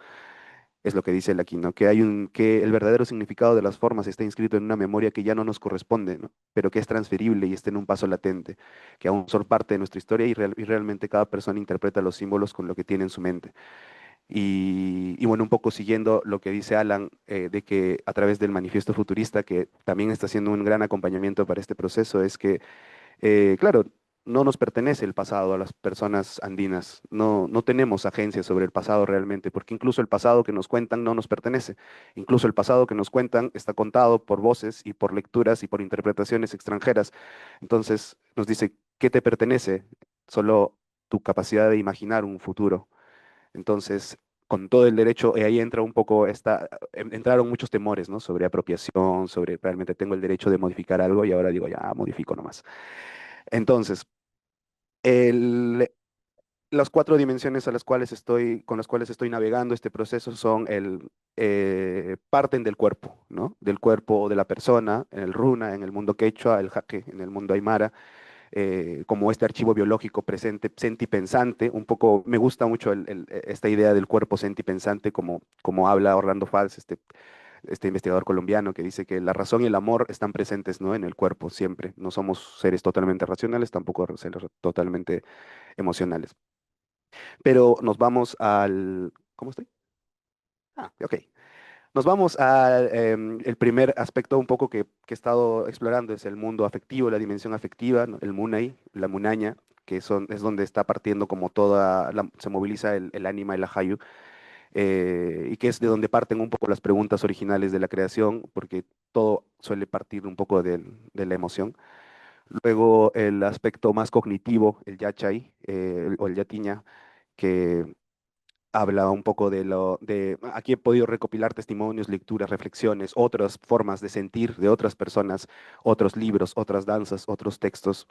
Es lo que dice él aquí, ¿no? Que el verdadero significado de las formas está inscrito en una memoria que ya no nos corresponde, ¿no?, pero que es transferible y está en un paso latente, que aún son parte de nuestra historia y realmente cada persona interpreta los símbolos con lo que tiene en su mente. Y bueno, un poco siguiendo lo que dice Alan, de que a través del manifiesto futurista, que también está haciendo un gran acompañamiento para este proceso, es que, claro, no nos pertenece el pasado a las personas andinas, no tenemos agencia sobre el pasado realmente, porque incluso el pasado que nos cuentan no nos pertenece. Incluso el pasado que nos cuentan está contado por voces y por lecturas y por interpretaciones extranjeras. Entonces nos dice, ¿qué te pertenece? Solo tu capacidad de imaginar un futuro. Entonces, con todo el derecho, ahí entra un poco entraron muchos temores, ¿no?, sobre apropiación, sobre realmente tengo el derecho de modificar algo y ahora digo, ya, modifico nomás. Entonces, el- las cuatro dimensiones con las cuales estoy navegando este proceso son parten del cuerpo, ¿no?, del cuerpo o de la persona, en el runa, en el mundo quechua, el jaque, en el mundo aymara, como este archivo biológico presente, sentipensante. Un poco, me gusta mucho esta idea del cuerpo sentipensante, como habla Orlando Fals, este investigador colombiano, que dice que la razón y el amor están presentes, ¿no?, en el cuerpo siempre. No somos seres totalmente racionales, tampoco seres totalmente emocionales. Pero nos vamos al... ¿Cómo estoy? Ah, ok. Nos vamos al el primer aspecto un poco que he estado explorando, es el mundo afectivo, la dimensión afectiva, ¿no?, el munay, la munaña, es donde está partiendo como se moviliza el ánima, el ajayu, y que es de donde parten un poco las preguntas originales de la creación, porque todo suele partir un poco de la emoción. Luego el aspecto más cognitivo, el yachay, o el yatiña, que habla un poco aquí he podido recopilar testimonios, lecturas, reflexiones, otras formas de sentir de otras personas, otros libros, otras danzas, otros textos.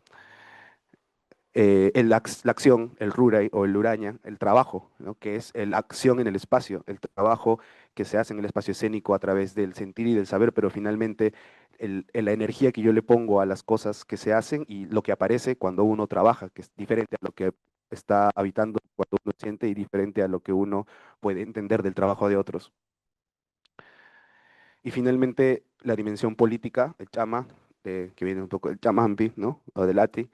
La acción, el ruray o el luraña, el trabajo, ¿no?, que es la acción en el espacio, el trabajo que se hace en el espacio escénico a través del sentir y del saber, pero finalmente la energía que yo le pongo a las cosas que se hacen y lo que aparece cuando uno trabaja, que es diferente a lo que está habitando cuando uno siente y diferente a lo que uno puede entender del trabajo de otros. Y finalmente la dimensión política, el chama, que viene un poco del chamampi, ¿no?, o del ati,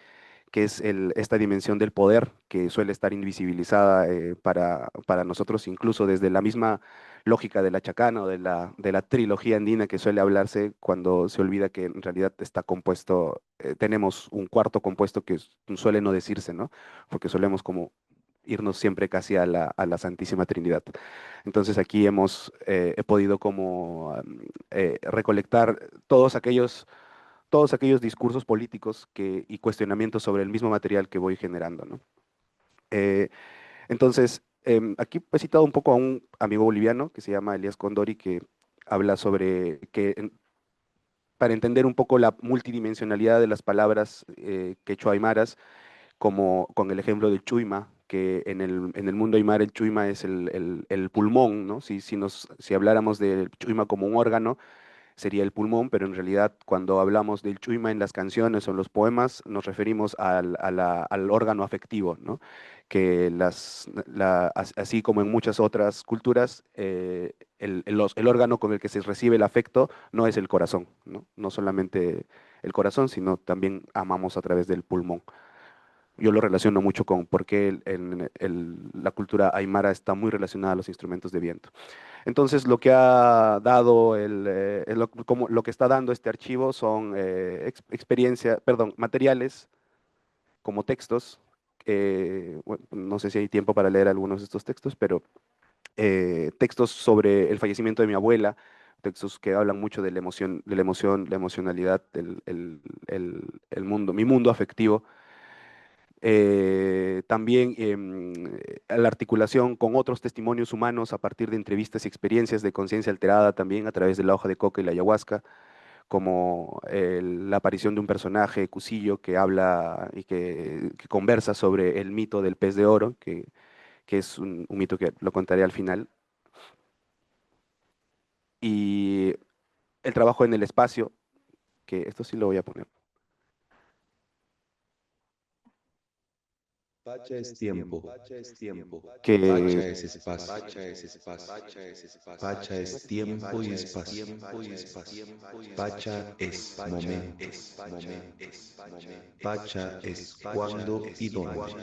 que es esta dimensión del poder que suele estar invisibilizada para nosotros, incluso desde la misma lógica de la chacana o de la trilogía andina que suele hablarse cuando se olvida que en realidad está compuesto, tenemos un cuarto compuesto que suele no decirse, ¿no?, porque solemos como irnos siempre casi a la Santísima Trinidad. Entonces aquí he podido como recolectar todos aquellos discursos políticos y cuestionamientos sobre el mismo material que voy generando, ¿no? Eh, entonces, aquí he citado un poco a un amigo boliviano que se llama Elías Condori, que habla sobre que para entender un poco la multidimensionalidad de las palabras quechua aymaras, como con el ejemplo del chuima, que en el mundo aymara el chuima es el pulmón, ¿no? Si habláramos del chuima como un órgano, sería el pulmón, pero en realidad cuando hablamos del chuima en las canciones o en los poemas, nos referimos al órgano afectivo, ¿no? Que así como en muchas otras culturas, el órgano con el que se recibe el afecto no es el corazón, ¿no? No solamente el corazón, sino también amamos a través del pulmón. Yo lo relaciono mucho con por qué la cultura aymara está muy relacionada a los instrumentos de viento. Entonces, lo que ha dado lo que está dando este archivo son materiales como textos. Bueno, no sé si hay tiempo para leer algunos de estos textos, pero textos sobre el fallecimiento de mi abuela, textos que hablan mucho la emocionalidad, mi mundo afectivo. También la articulación con otros testimonios humanos a partir de entrevistas y experiencias de conciencia alterada también a través de la hoja de coca y la ayahuasca, como la aparición de un personaje, Cusillo, que habla y que conversa sobre el mito del pez de oro, que es un mito que lo contaré al final. Y el trabajo en el espacio, que esto sí lo voy a poner. Pacha es tiempo. Pacha es tiempo. Que Pacha es espacio. Pacha es tiempo y espacio. Pacha es momento. Pacha es cuándo y dónde.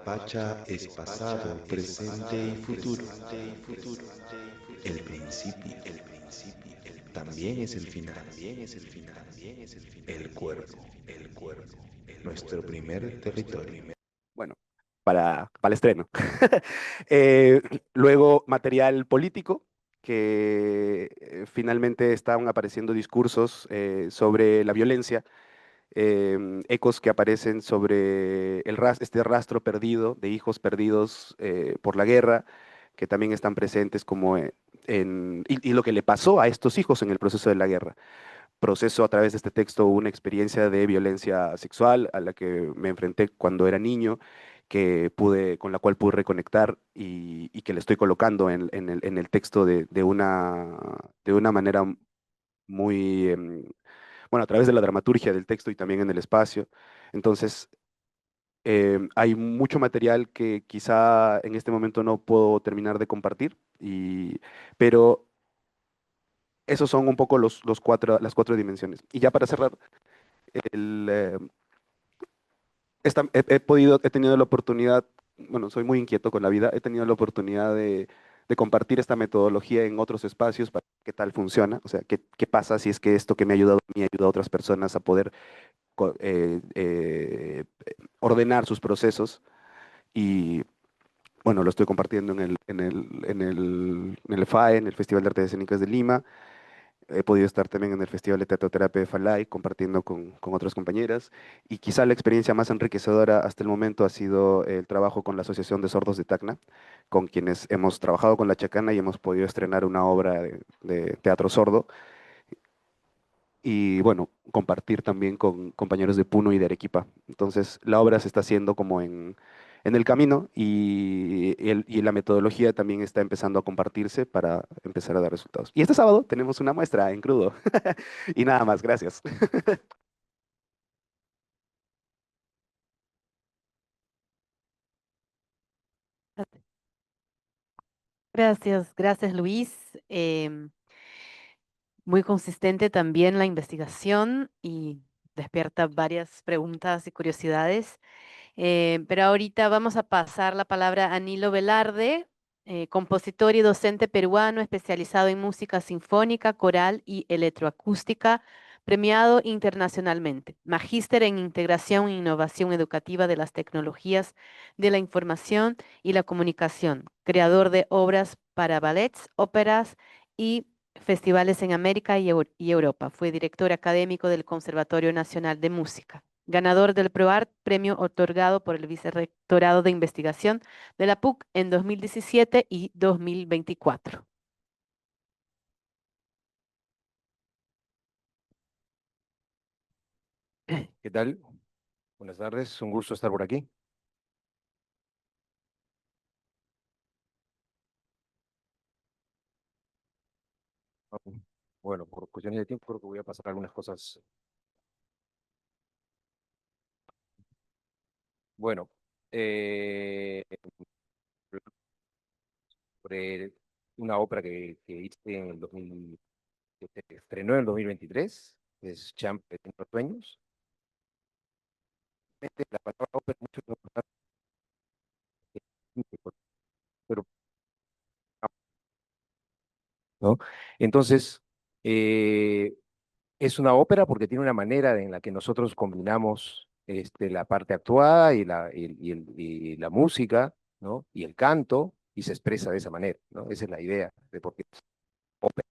Pacha es pasado, presente y futuro. El principio también es el final. El cuerpo. Nuestro primer territorio. bueno, para el estreno. Luego, material político, que finalmente estaban apareciendo discursos sobre la violencia, ecos que aparecen sobre este rastro perdido de hijos perdidos por la guerra, que también están presentes como y lo que le pasó a estos hijos en el proceso de la guerra. Proceso a través de este texto una experiencia de violencia sexual a la que me enfrenté cuando era niño, con la cual pude reconectar y que le estoy colocando en el texto de una manera muy, bueno, a través de la dramaturgia del texto y también en el espacio. Entonces, hay mucho material que quizá en este momento no puedo terminar de compartir, pero esos son un poco las cuatro dimensiones. Y ya para cerrar, el, eh, he tenido la oportunidad, bueno, soy muy inquieto con la vida, he tenido la oportunidad de compartir esta metodología en otros espacios para ver qué tal funciona, o sea, qué pasa si es que esto que me ha ayudado a mí ayuda a otras personas a poder ordenar sus procesos. Y bueno, lo estoy compartiendo en el FAE, en el Festival de Artes Escénicas de Lima. He podido estar también en el Festival de Teatroterapia de Falay, compartiendo con otras compañeras. Y quizá la experiencia más enriquecedora hasta el momento ha sido el trabajo con la Asociación de Sordos de Tacna, con quienes hemos trabajado con la Chacana y hemos podido estrenar una obra de teatro sordo. Y bueno, compartir también con compañeros de Puno y de Arequipa. Entonces, la obra se está haciendo como en el camino y la metodología también está empezando a compartirse para empezar a dar resultados. Y este sábado tenemos una muestra en crudo. Y nada más, gracias. Gracias, gracias Luis. Muy consistente también la investigación y despierta varias preguntas y curiosidades. Pero ahorita vamos a pasar la palabra a Nilo Velarde, compositor y docente peruano especializado en música sinfónica, coral y electroacústica, premiado internacionalmente, magíster en integración e innovación educativa de las tecnologías de la información y la comunicación, creador de obras para ballets, óperas y festivales en América y Europa. Fue director académico del Conservatorio Nacional de Música. Ganador del ProArt, premio otorgado por el Vicerrectorado de Investigación de la PUC en 2017 y 2024. ¿Qué tal? Buenas tardes, un gusto estar por aquí. Bueno, por cuestiones de tiempo creo que voy a pasar algunas cosas. Bueno, eh, sobre una ópera que hice en el 2000, que se estrenó en el 2023, es Champ en los sueños. La palabra ópera mucho pero ¿no? Entonces, eh, es una ópera porque tiene una manera en la que nosotros combinamos la parte actuada y la música, ¿no? Y el canto, y se expresa de esa manera, ¿no? Esa es la idea de por qué es ópera.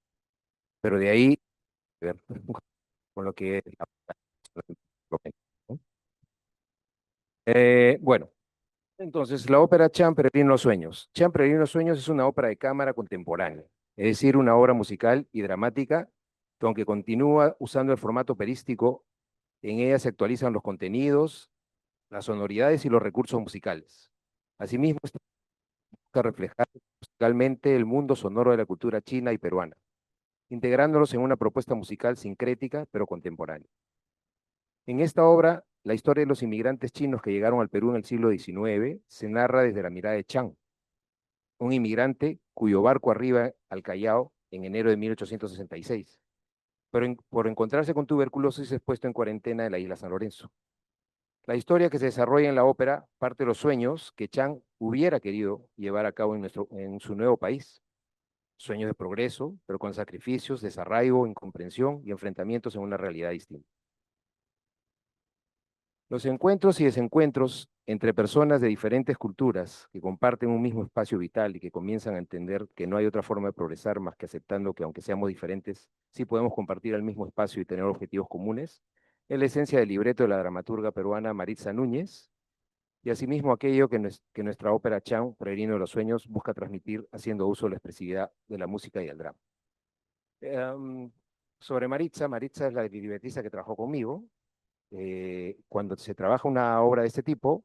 Pero de ahí, a ver, con lo que es la ópera, ¿no? Bueno, entonces la ópera Champerty en los sueños. Champerty en los sueños es una ópera de cámara contemporánea, es decir, una obra musical y dramática que aunque continúa usando el formato operístico, en ella se actualizan los contenidos, las sonoridades y los recursos musicales. Asimismo, esta busca reflejar musicalmente el mundo sonoro de la cultura china y peruana, integrándolos en una propuesta musical sincrética pero contemporánea. En esta obra, la historia de los inmigrantes chinos que llegaron al Perú en el siglo XIX se narra desde la mirada de Chang, un inmigrante cuyo barco arriba al Callao en enero de 1866, pero por encontrarse con tuberculosis es puesto en cuarentena en la isla San Lorenzo. La historia que se desarrolla en la ópera parte de los sueños que Chang hubiera querido llevar a cabo en su nuevo país. Sueños de progreso, pero con sacrificios, desarraigo, incomprensión y enfrentamientos en una realidad distinta. Los encuentros y desencuentros entre personas de diferentes culturas que comparten un mismo espacio vital y que comienzan a entender que no hay otra forma de progresar más que aceptando que aunque seamos diferentes, sí podemos compartir el mismo espacio y tener objetivos comunes, es la esencia del libreto de la dramaturga peruana Maritza Núñez, y asimismo aquello que nuestra ópera Chang, Peregrino de los Sueños, busca transmitir haciendo uso de la expresividad de la música y el drama. Um, sobre Maritza, Maritza es la libretista que trabajó conmigo. Cuando se trabaja una obra de este tipo,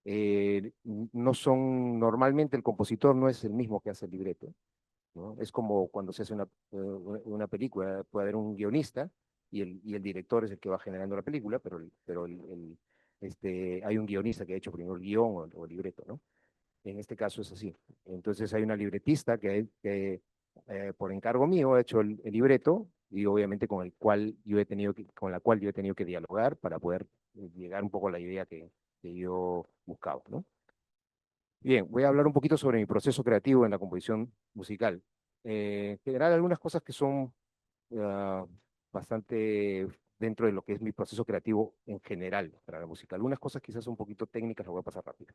no son, normalmente el compositor no es el mismo que hace el libreto, ¿no? Es como cuando se hace una película, puede haber un guionista y el director es el que va generando la película, hay un guionista que ha hecho primero el guión o el libreto, ¿no? En este caso es así. Entonces hay una libretista por encargo mío ha hecho el libreto y obviamente con la cual yo he tenido que dialogar para poder llegar un poco a la idea que yo buscaba, ¿no? Bien, voy a hablar un poquito sobre mi proceso creativo en la composición musical. En general, algunas cosas que son ah, bastante dentro de lo que es mi proceso creativo en general para la música. Algunas cosas quizás un poquito técnicas, las voy a pasar rápido.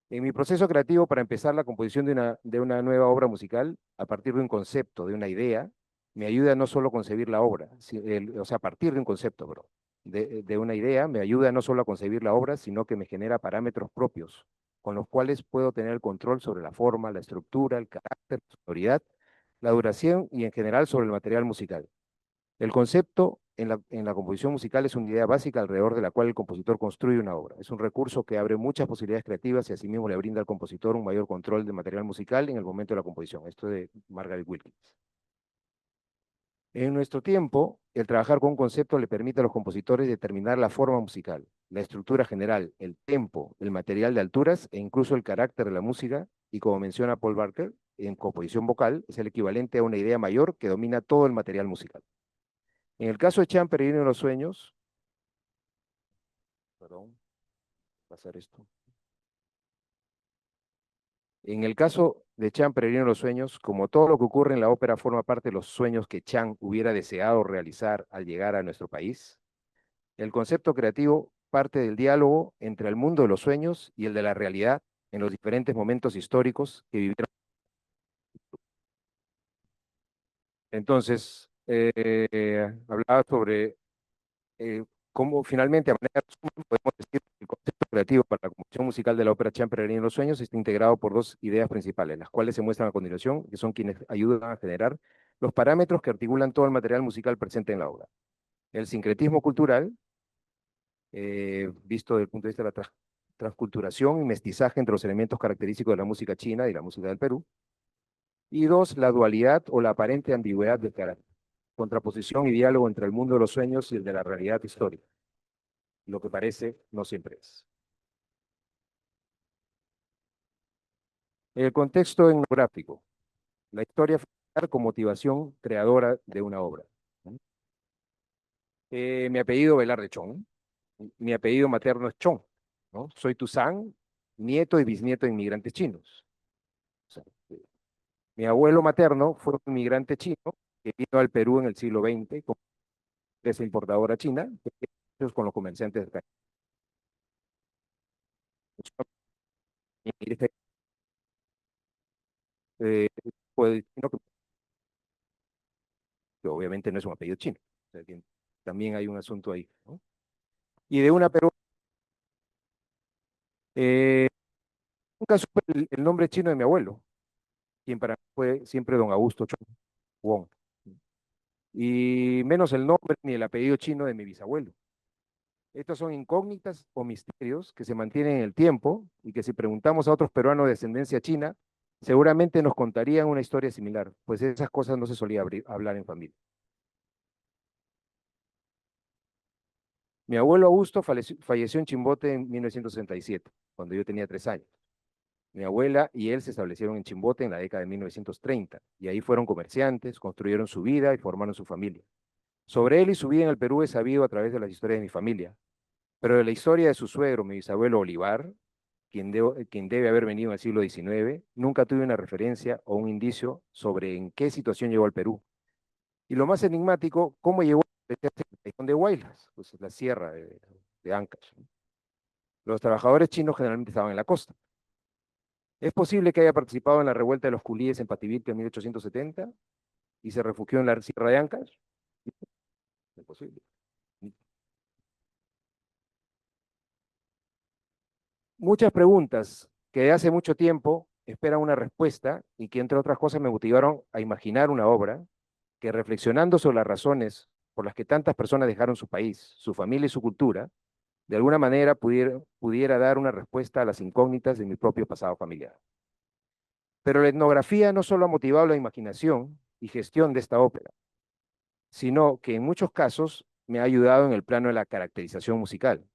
En mi proceso creativo para empezar la composición de una nueva obra musical, a partir de un concepto, de una idea, me ayuda no solo a concebir la obra, o sea, a partir de un concepto, bro, de una idea, me ayuda no solo a concebir la obra, sino que me genera parámetros propios, con los cuales puedo tener el control sobre la forma, la estructura, el carácter, la sonoridad, la duración y en general sobre el material musical. El concepto en la composición musical es una idea básica alrededor de la cual el compositor construye una obra. Es un recurso que abre muchas posibilidades creativas y asimismo le brinda al compositor un mayor control del material musical en el momento de la composición. Esto de Margaret Wilkins. En nuestro tiempo, el trabajar con un concepto le permite a los compositores determinar la forma musical, la estructura general, el tempo, el material de alturas e incluso el carácter de la música, y como menciona Paul Barker, en composición vocal es el equivalente a una idea mayor que domina todo el material musical. En el caso de Chan, Peregrino de los Sueños, perdón, pasar esto. En el caso de Chan, Peregrino de los Sueños, como todo lo que ocurre en la ópera forma parte de los sueños que Chan hubiera deseado realizar al llegar a nuestro país, el concepto creativo parte del diálogo entre el mundo de los sueños y el de la realidad en los diferentes momentos históricos que vivieron. Entonces, hablaba sobre cómo finalmente, a manera de resumen, podemos decir que el concepto creativo para la composición musical de la ópera Chan, Peregrino en los Sueños está integrado por dos ideas principales, las cuales se muestran a continuación, que son quienes ayudan a generar los parámetros que articulan todo el material musical presente en la obra. El sincretismo cultural, visto desde el punto de vista de la transculturación y mestizaje entre los elementos característicos de la música china y la música del Perú. Y dos, la dualidad o la aparente ambigüedad del carácter. contraposición y diálogo entre el mundo de los sueños y el de la realidad histórica. Lo que parece no siempre es. El contexto etnográfico. La historia familiar con motivación creadora de una obra. Mi apellido Velarde Chong. Mi apellido materno es Chong, ¿no? Soy Tuzán, nieto y bisnieto de inmigrantes chinos. O sea, mi abuelo materno fue un inmigrante chino que vino al Perú en el siglo XX como empresa importadora china, con los comerciantes de acá. Fue chino que obviamente no es un apellido chino. O sea, que también hay un asunto ahí, ¿no? Y de una peruana, nunca supe el nombre chino de mi abuelo, quien para mí fue siempre don Augusto Chong Wong. Y menos el nombre ni el apellido chino de mi bisabuelo. Estos son incógnitas o misterios que se mantienen en el tiempo y que si preguntamos a otros peruanos de descendencia china, seguramente nos contarían una historia similar, pues esas cosas no se solía hablar en familia. Mi abuelo Augusto falleció en Chimbote en 1967, cuando yo tenía 3 años. Mi abuela y él se establecieron en Chimbote en la década de 1930, y ahí fueron comerciantes, construyeron su vida y formaron su familia. Sobre él y su vida en el Perú he sabido a través de las historias de mi familia, pero de la historia de su suegro, mi bisabuelo Olivar, quien debe haber venido en el siglo XIX, nunca tuve una referencia o un indicio sobre en qué situación llegó al Perú. Y lo más enigmático, cómo llegó a la región de Huaylas, pues la sierra de Ancash. Los trabajadores chinos generalmente estaban en la costa. Es posible que haya participado en la revuelta de los culíes en Pativilca en 1870 y se refugió en la sierra de Ancash. Es posible. Muchas preguntas que de hace mucho tiempo esperan una respuesta y que entre otras cosas me motivaron a imaginar una obra que reflexionando sobre las razones por las que tantas personas dejaron su país, su familia y su cultura, de alguna manera pudiera dar una respuesta a las incógnitas de mi propio pasado familiar. Pero la etnografía no solo ha motivado la imaginación y gestión de esta ópera, sino que en muchos casos me ha ayudado en el plano de la caracterización musical,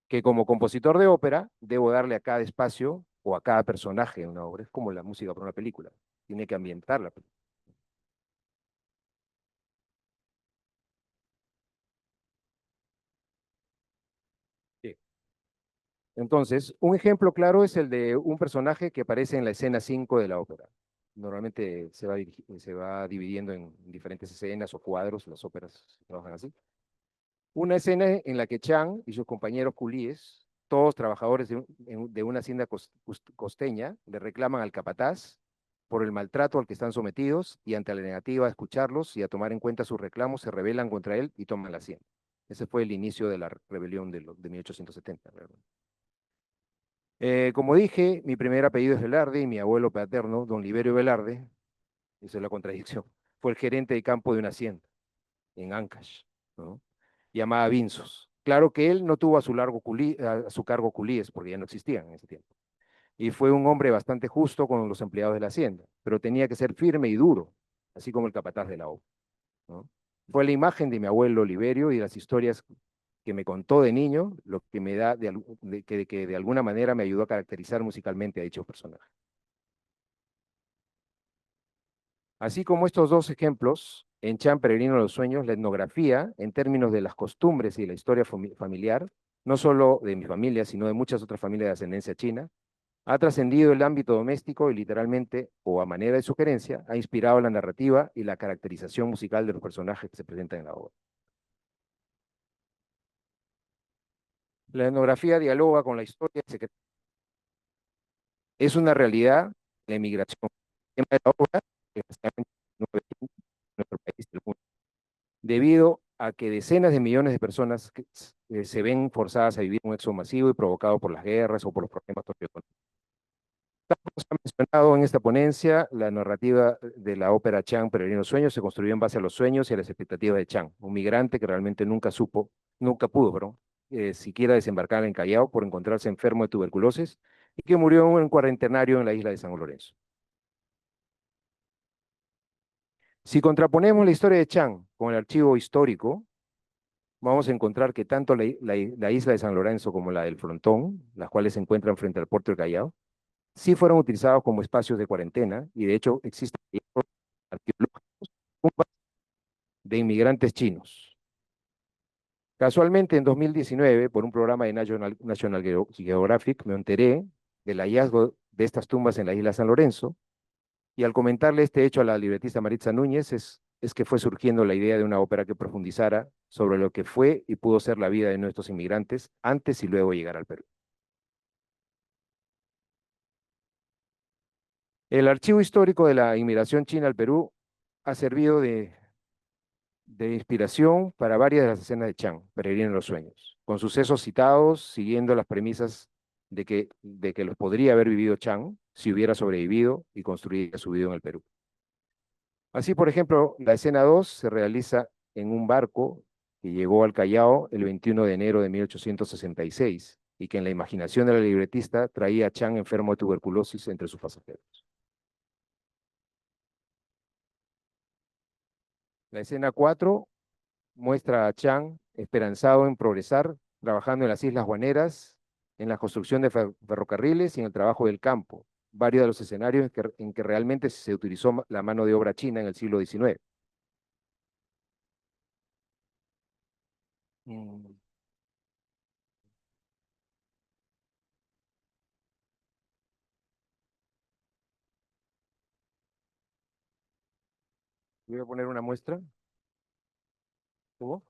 que como compositor de ópera debo darle a cada espacio o a cada personaje en una obra. Es como la música para una película, tiene que ambientar la película. Sí. Entonces, un ejemplo claro es el de un personaje que aparece en la escena 5 de la ópera. Normalmente se va dividiendo en diferentes escenas o cuadros, las óperas se trabajan así. Una escena en la que Chang y sus compañeros culíes, todos trabajadores de una hacienda costeña, le reclaman al capataz por el maltrato al que están sometidos y ante la negativa a escucharlos y a tomar en cuenta sus reclamos, se rebelan contra él y toman la hacienda. Ese fue el inicio de la rebelión de 1870. Como dije, mi primer apellido es Velarde y mi abuelo paterno, don Liberio Velarde, esa es la contradicción, fue el gerente de campo de una hacienda en Ancash, ¿no? Llamada Vinzos. Claro que él no tuvo a su cargo culíes, porque ya no existían en ese tiempo. Y fue un hombre bastante justo con los empleados de la hacienda, pero tenía que ser firme y duro, así como el capataz de la obra, ¿no? Fue la imagen de mi abuelo Oliverio y las historias que me contó de niño, lo que me da que de alguna manera me ayudó a caracterizar musicalmente a dicho personaje. Así como estos dos ejemplos, en Chan Peregrino de los Sueños, la etnografía, en términos de las costumbres y la historia familiar, no solo de mi familia, sino de muchas otras familias de ascendencia china, ha trascendido el ámbito doméstico y literalmente, o a manera de sugerencia, ha inspirado la narrativa y la caracterización musical de los personajes que se presentan en la obra. La etnografía dialoga con la historia es una realidad la emigración. El tema de la obra, desgraciadamente, no es en nuestro país del mundo, debido a que decenas de millones de personas se ven forzadas a vivir un éxodo masivo y provocado por las guerras o por los problemas socioeconómicos. Tal como se ha mencionado en esta ponencia, la narrativa de la ópera Chang, Peregrino Sueños, se construyó en base a los sueños y a las expectativas de Chang, un migrante que realmente nunca pudo, perdón, siquiera desembarcar en Callao por encontrarse enfermo de tuberculosis y que murió en un cuarentenario en la isla de San Lorenzo. Si contraponemos la historia de Chang con el archivo histórico, vamos a encontrar que tanto la isla de San Lorenzo como la del Frontón, las cuales se encuentran frente al puerto del Callao, sí fueron utilizados como espacios de cuarentena, y de hecho existen arqueológicos de inmigrantes chinos. Casualmente, en 2019, por un programa de National Geographic, me enteré del hallazgo de estas tumbas en la isla San Lorenzo, y al comentarle este hecho a la libretista Maritza Núñez, es que fue surgiendo la idea de una ópera que profundizara sobre lo que fue y pudo ser la vida de nuestros inmigrantes antes y luego de llegar al Perú. El archivo histórico de la inmigración china al Perú ha servido de inspiración para varias de las escenas de Chang, Peregrino en los Sueños, con sucesos citados siguiendo las premisas de que los podría haber vivido Chang si hubiera sobrevivido y construido su vida en el Perú. Así, por ejemplo, la escena 2 se realiza en un barco que llegó al Callao el 21 de enero de 1866 y que en la imaginación de la libretista traía a Chang enfermo de tuberculosis entre sus pasajeros. La escena 4 muestra a Chang esperanzado en progresar, trabajando en las Islas Guaneras, en la construcción de ferrocarriles y en el trabajo del campo, varios de los escenarios en que realmente se utilizó la mano de obra china en el siglo XIX. Voy a poner una muestra. ¿Cómo?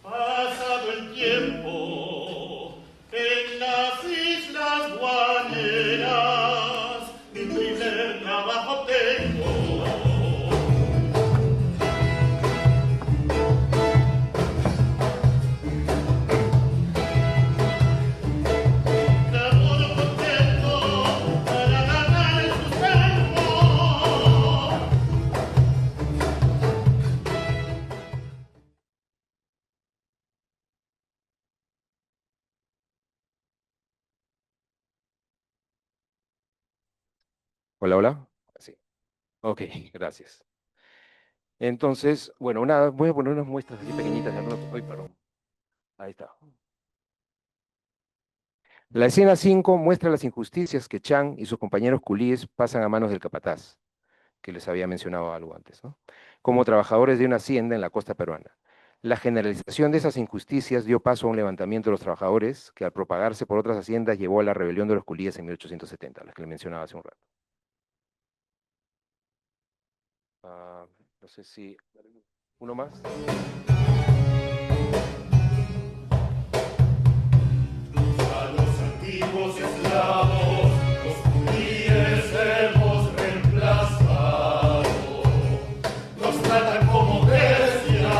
Pasado el tiempo en las Islas Guaneras, mi primer trabajo tengo. Laboro contento para ganar el sustento. Hola, hola. Sí. Ok, gracias. Entonces, bueno, voy a poner unas muestras así pequeñitas. Ay, perdón. Ahí está. La escena 5 muestra las injusticias que Chang y sus compañeros culíes pasan a manos del capataz, que les había mencionado algo antes, ¿no? Como trabajadores de una hacienda en la costa peruana. La generalización de esas injusticias dio paso a un levantamiento de los trabajadores que al propagarse por otras haciendas llevó a la rebelión de los culíes en 1870, las que le mencionaba hace un rato. No sé si... ¿Uno más? A los antiguos esclavos, los culíes hemos reemplazado. Nos tratan como bestias.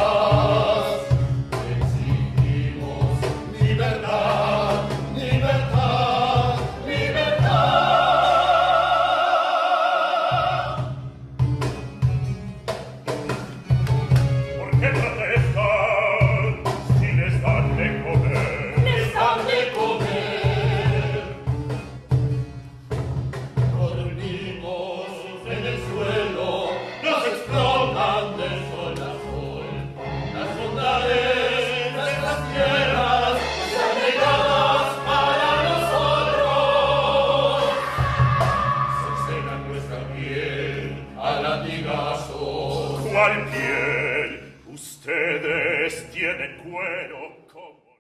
Exigimos libertad, libertad, libertad. ¿Por qué protestan si les dan de comer? Les dan de comer. Dormimos en el suelo, nos explotan de sol a sol. Las bondades de nuestras tierras están negadas para nosotros. Cercenan nuestra piel a latigazos. ¿Cuál piel? Ustedes tienen cuero como...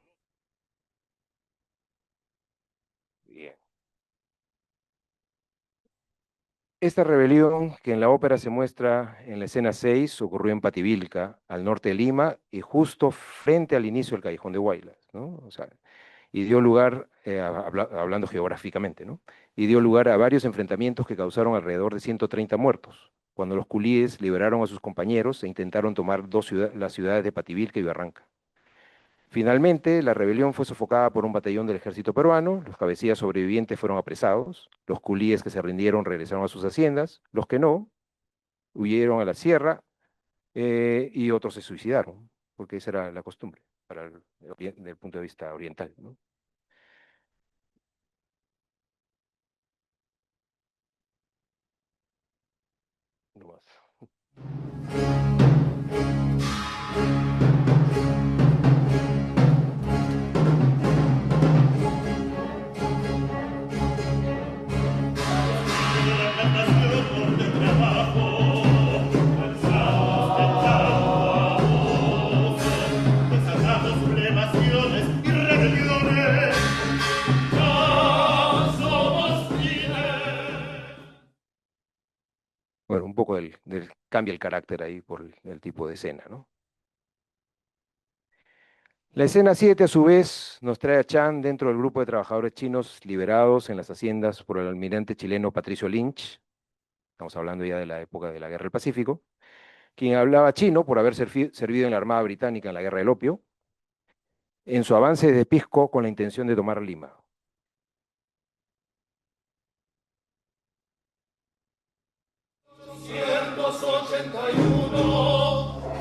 Bien. Esta rebelión, que en la ópera se muestra en la escena 6, ocurrió en Pativilca, al norte de Lima, y justo frente al inicio del Callejón de Huaylas, ¿no? O sea, y dio lugar, hablando geográficamente, ¿no? Y dio lugar a varios enfrentamientos que causaron alrededor de 130 muertos, cuando los culíes liberaron a sus compañeros e intentaron tomar las ciudades de Pativilca y Barranca. Finalmente, la rebelión fue sofocada por un batallón del ejército peruano, los cabecillas sobrevivientes fueron apresados, los culíes que se rindieron regresaron a sus haciendas, los que no, huyeron a la sierra, y otros se suicidaron, porque esa era la costumbre desde el punto de vista oriental, ¿no? No más. Bueno, un poco cambia el carácter ahí por el tipo de escena, ¿no? La escena 7, a su vez, nos trae a Chan dentro del grupo de trabajadores chinos liberados en las haciendas por el almirante chileno Patricio Lynch. Estamos hablando ya de la época de la Guerra del Pacífico, quien hablaba chino por haber servido en la Armada Británica en la Guerra del Opio, en su avance desde Pisco con la intención de tomar Lima.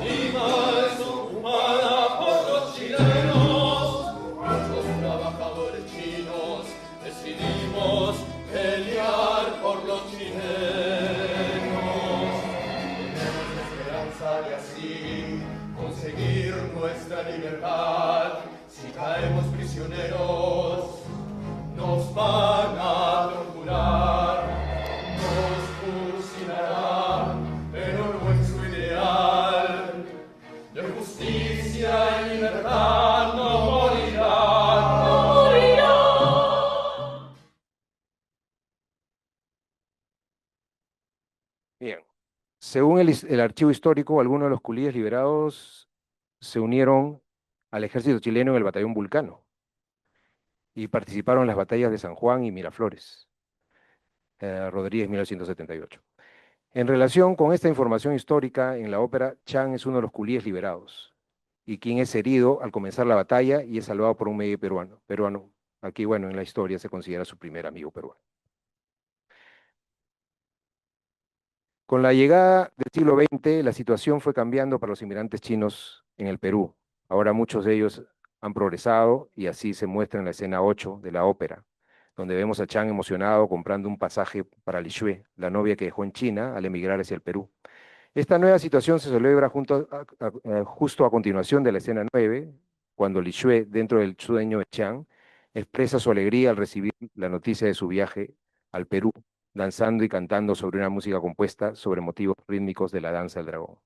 Lima es ocupada por los chilenos. Muchos trabajadores chinos decidimos pelear por los chilenos. Tenemos la esperanza de así conseguir nuestra libertad. Si caemos prisioneros, nos van a torturar, nos fusilarán, pero nuestro ideal de justicia y libertad no morirá, no morirá. Bien, según el archivo histórico, algunos de los culíes liberados se unieron al ejército chileno en el batallón Vulcano y participaron en las batallas de San Juan y Miraflores, Rodríguez 1978. En relación con esta información histórica, en la ópera, Chan es uno de los culíes liberados y quien es herido al comenzar la batalla y es salvado por un medio peruano. Aquí, bueno, en la historia se considera su primer amigo peruano. Con la llegada del siglo XX, la situación fue cambiando para los inmigrantes chinos en el Perú. Ahora muchos de ellos han progresado y así se muestra en la escena 8 de la ópera, donde vemos a Chan emocionado comprando un pasaje para Li Xue, la novia que dejó en China al emigrar hacia el Perú. Esta nueva situación se celebra justo a continuación de la escena 9, cuando Li Xue, dentro del sueño de Chan, expresa su alegría al recibir la noticia de su viaje al Perú, danzando y cantando sobre una música compuesta sobre motivos rítmicos de la danza del dragón.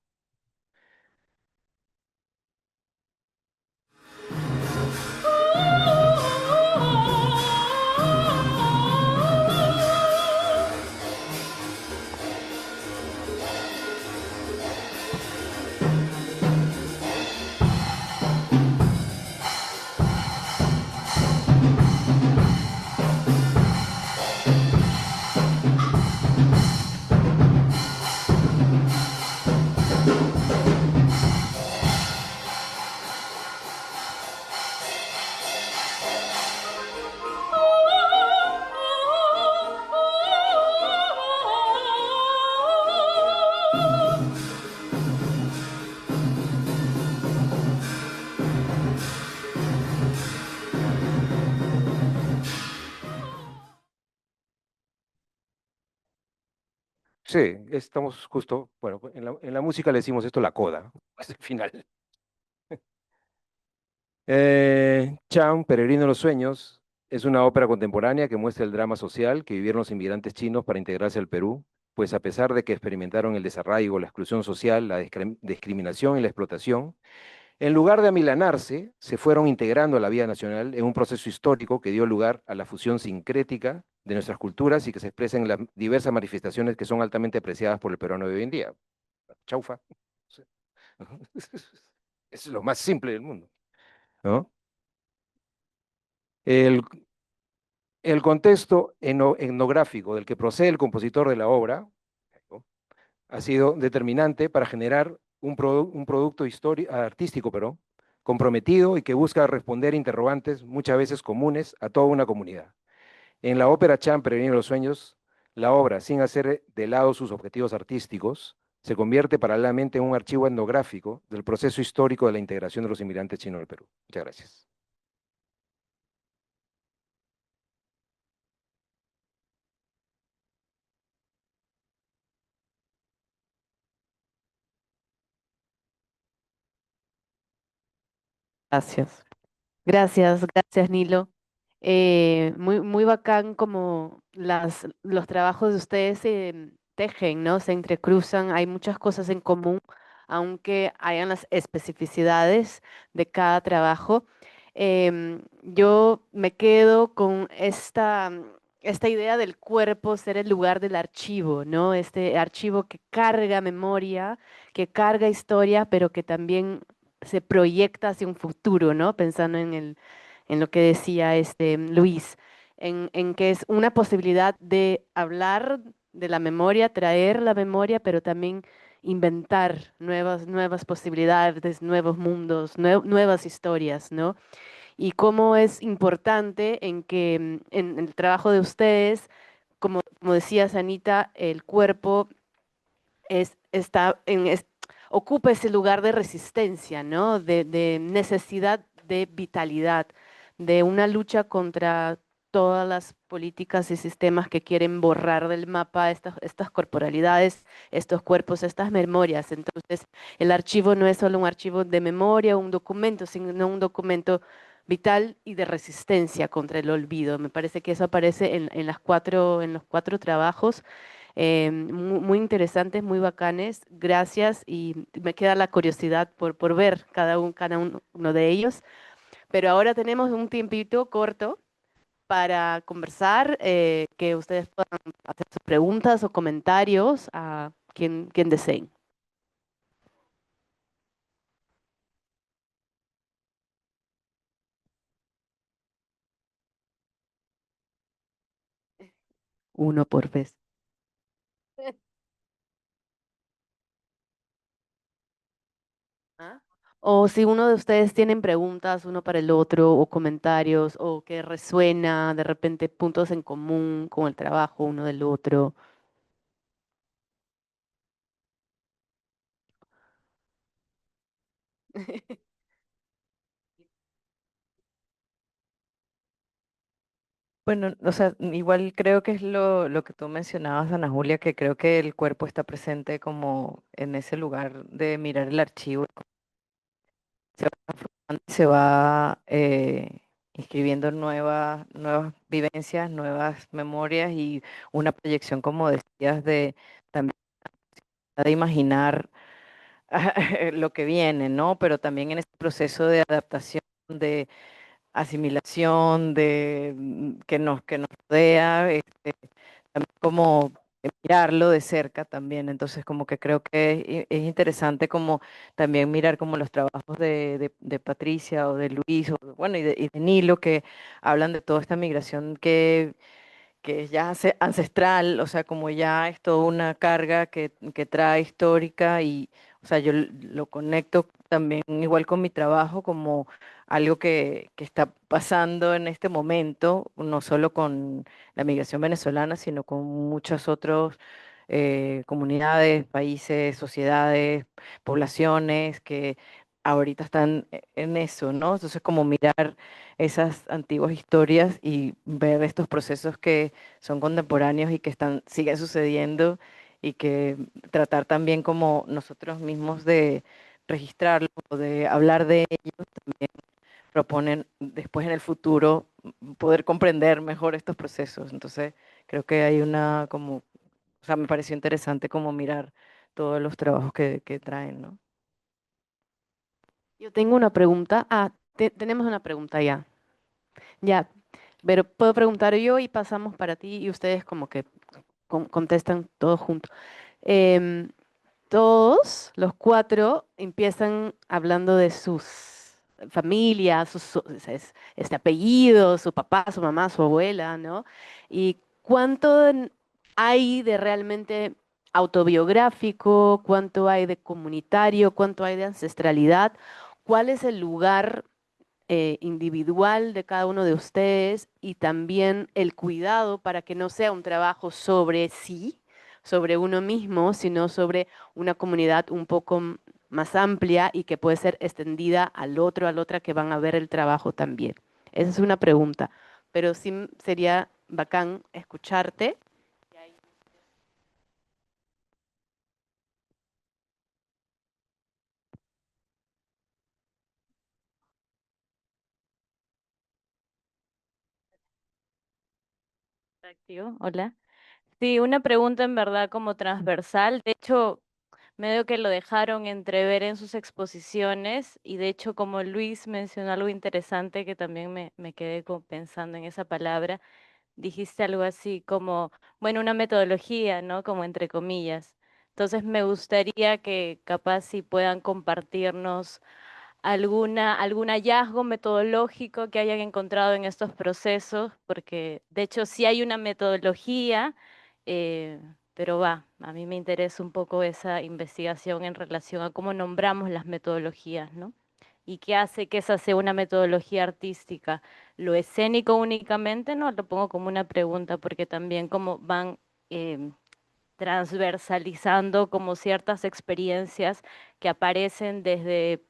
Sí, estamos justo, bueno, en la música le decimos esto la coda, es el final. Chan, Peregrino de los Sueños, es una ópera contemporánea que muestra el drama social que vivieron los inmigrantes chinos para integrarse al Perú, pues a pesar de que experimentaron el desarraigo, la exclusión social, la discriminación y la explotación, en lugar de amilanarse, se fueron integrando a la vida nacional en un proceso histórico que dio lugar a la fusión sincrética de nuestras culturas y que se expresa en las diversas manifestaciones que son altamente apreciadas por el peruano de hoy en día. Chaufa. Es lo más simple del mundo, ¿no? El contexto etnográfico del que procede el compositor de la obra, ¿no?, ha sido determinante para generar un producto artístico, comprometido y que busca responder interrogantes muchas veces comunes a toda una comunidad. En la ópera Chan, Peregrino de los Sueños, la obra, sin hacer de lado sus objetivos artísticos, se convierte paralelamente en un archivo etnográfico del proceso histórico de la integración de los inmigrantes chinos al Perú. Muchas gracias. Gracias. Gracias, Nilo. Muy bacán como los trabajos de ustedes se tejen, ¿no? Se entrecruzan, hay muchas cosas en común, aunque hayan las especificidades de cada trabajo. Yo me quedo con esta idea del cuerpo ser el lugar del archivo, ¿no? Este archivo que carga memoria, que carga historia, pero que también se proyecta hacia un futuro, ¿no? Pensando en lo que decía Luis, en que es una posibilidad de hablar de la memoria, traer la memoria, pero también inventar nuevas posibilidades, nuevos mundos, nuevas historias, ¿no? Y cómo es importante en que en el trabajo de ustedes, como decía Anita, el cuerpo está ocupa ese lugar de resistencia, ¿no? De necesidad de vitalidad, de una lucha contra todas las políticas y sistemas que quieren borrar del mapa estas corporalidades, estos cuerpos, estas memorias. Entonces, el archivo no es solo un archivo de memoria, un documento, sino un documento vital y de resistencia contra el olvido. Me parece que eso aparece en en los cuatro trabajos muy interesantes, muy bacanes. Gracias y me queda la curiosidad por ver cada uno de ellos. Pero ahora tenemos un tiempito corto para conversar, que ustedes puedan hacer sus preguntas o comentarios a quien deseen. Uno por vez. ¿Ah? O si uno de ustedes tienen preguntas uno para el otro o comentarios o que resuena de repente puntos en común con el trabajo uno del otro. Bueno, o sea, igual creo que es lo que tú mencionabas, Ana Julia, que creo que el cuerpo está presente como en ese lugar de mirar el archivo, se va transformando y se va inscribiendo nuevas vivencias, nuevas memorias y una proyección, como decías, de también de imaginar lo que viene, ¿no? Pero también en ese proceso de adaptación, de asimilación, que nos rodea, también como mirarlo de cerca también. Entonces, como que creo que es interesante como también mirar como los trabajos de Patricia o de Luis, o, bueno, y de Nilo, que hablan de toda esta migración que es ya ancestral, o sea, como ya es toda una carga que trae histórica y, o sea, yo lo conecto también igual con mi trabajo como algo que está pasando en este momento, no solo con la migración venezolana, sino con muchas otras comunidades, países, sociedades, poblaciones que ahorita están en eso, ¿no? Entonces, como mirar esas antiguas historias y ver estos procesos que son contemporáneos y que siguen sucediendo y que tratar también como nosotros mismos de registrarlo, de hablar de ellos, también proponen después en el futuro poder comprender mejor estos procesos. Entonces, creo que hay o sea, me pareció interesante como mirar todos los trabajos que traen, ¿no? Yo tengo una pregunta. Tenemos una pregunta ya. Ya, pero puedo preguntar yo y pasamos para ti y ustedes como que contestan todos juntos. Em, Todos, los cuatro, empiezan hablando de sus familias, este apellido, su papá, su mamá, su abuela, ¿no? Y cuánto hay de realmente autobiográfico, cuánto hay de comunitario, cuánto hay de ancestralidad, cuál es el lugar individual de cada uno de ustedes y también el cuidado para que no sea un trabajo sobre sí, sobre uno mismo, sino sobre una comunidad un poco más amplia y que puede ser extendida al otro, a la otra que van a ver el trabajo también. Esa es una pregunta, pero sí sería bacán escucharte. Activo, hola. Sí, una pregunta en verdad como transversal. De hecho, medio que lo dejaron entrever en sus exposiciones y de hecho como Luis mencionó algo interesante que también me quedé pensando en esa palabra, dijiste algo así como, bueno, una metodología, ¿no? Como entre comillas. Entonces me gustaría que capaz si puedan compartirnos algún hallazgo metodológico que hayan encontrado en estos procesos, porque de hecho sí hay una metodología, pero a mí me interesa un poco esa investigación en relación a cómo nombramos las metodologías, ¿no? Y qué hace que esa sea una metodología artística. Lo escénico únicamente, ¿no? Lo pongo como una pregunta, porque también como van transversalizando como ciertas experiencias que aparecen desde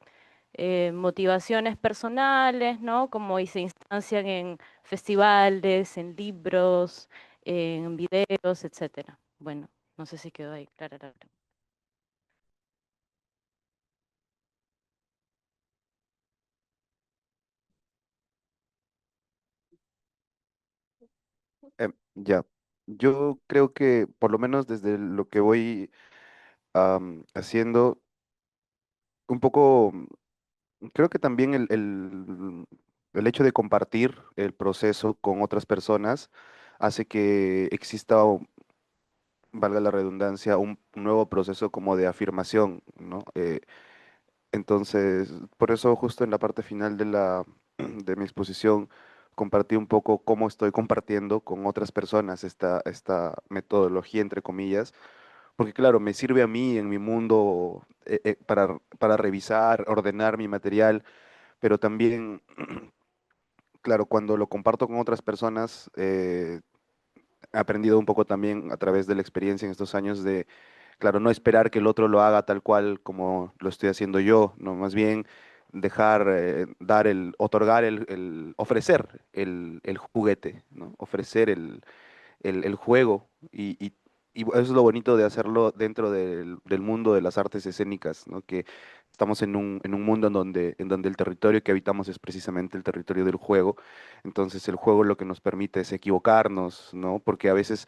motivaciones personales, ¿no? Como y se instancian en festivales, en libros, en videos, etcétera. Bueno, no sé si quedó ahí clara la pregunta. Ya, yo creo que por lo menos desde lo que voy haciendo, un poco, creo que también el hecho de compartir el proceso con otras personas hace que exista, valga la redundancia, un nuevo proceso como de afirmación, ¿no? Entonces, por eso justo en la parte final de mi exposición compartí un poco cómo estoy compartiendo con otras personas esta metodología, entre comillas, porque claro, me sirve a mí en mi mundo para revisar, ordenar mi material, pero también, claro, cuando lo comparto con otras personas, he aprendido un poco también a través de la experiencia en estos años de, claro, no esperar que el otro lo haga tal cual como lo estoy haciendo yo, no, más bien dejar, otorgar ofrecer el juguete, ¿no? Ofrecer el juego y eso es lo bonito de hacerlo dentro del mundo de las artes escénicas, ¿no? Que estamos en un mundo en donde el territorio que habitamos es precisamente el territorio del juego. Entonces el juego lo que nos permite es equivocarnos, ¿no? Porque a veces,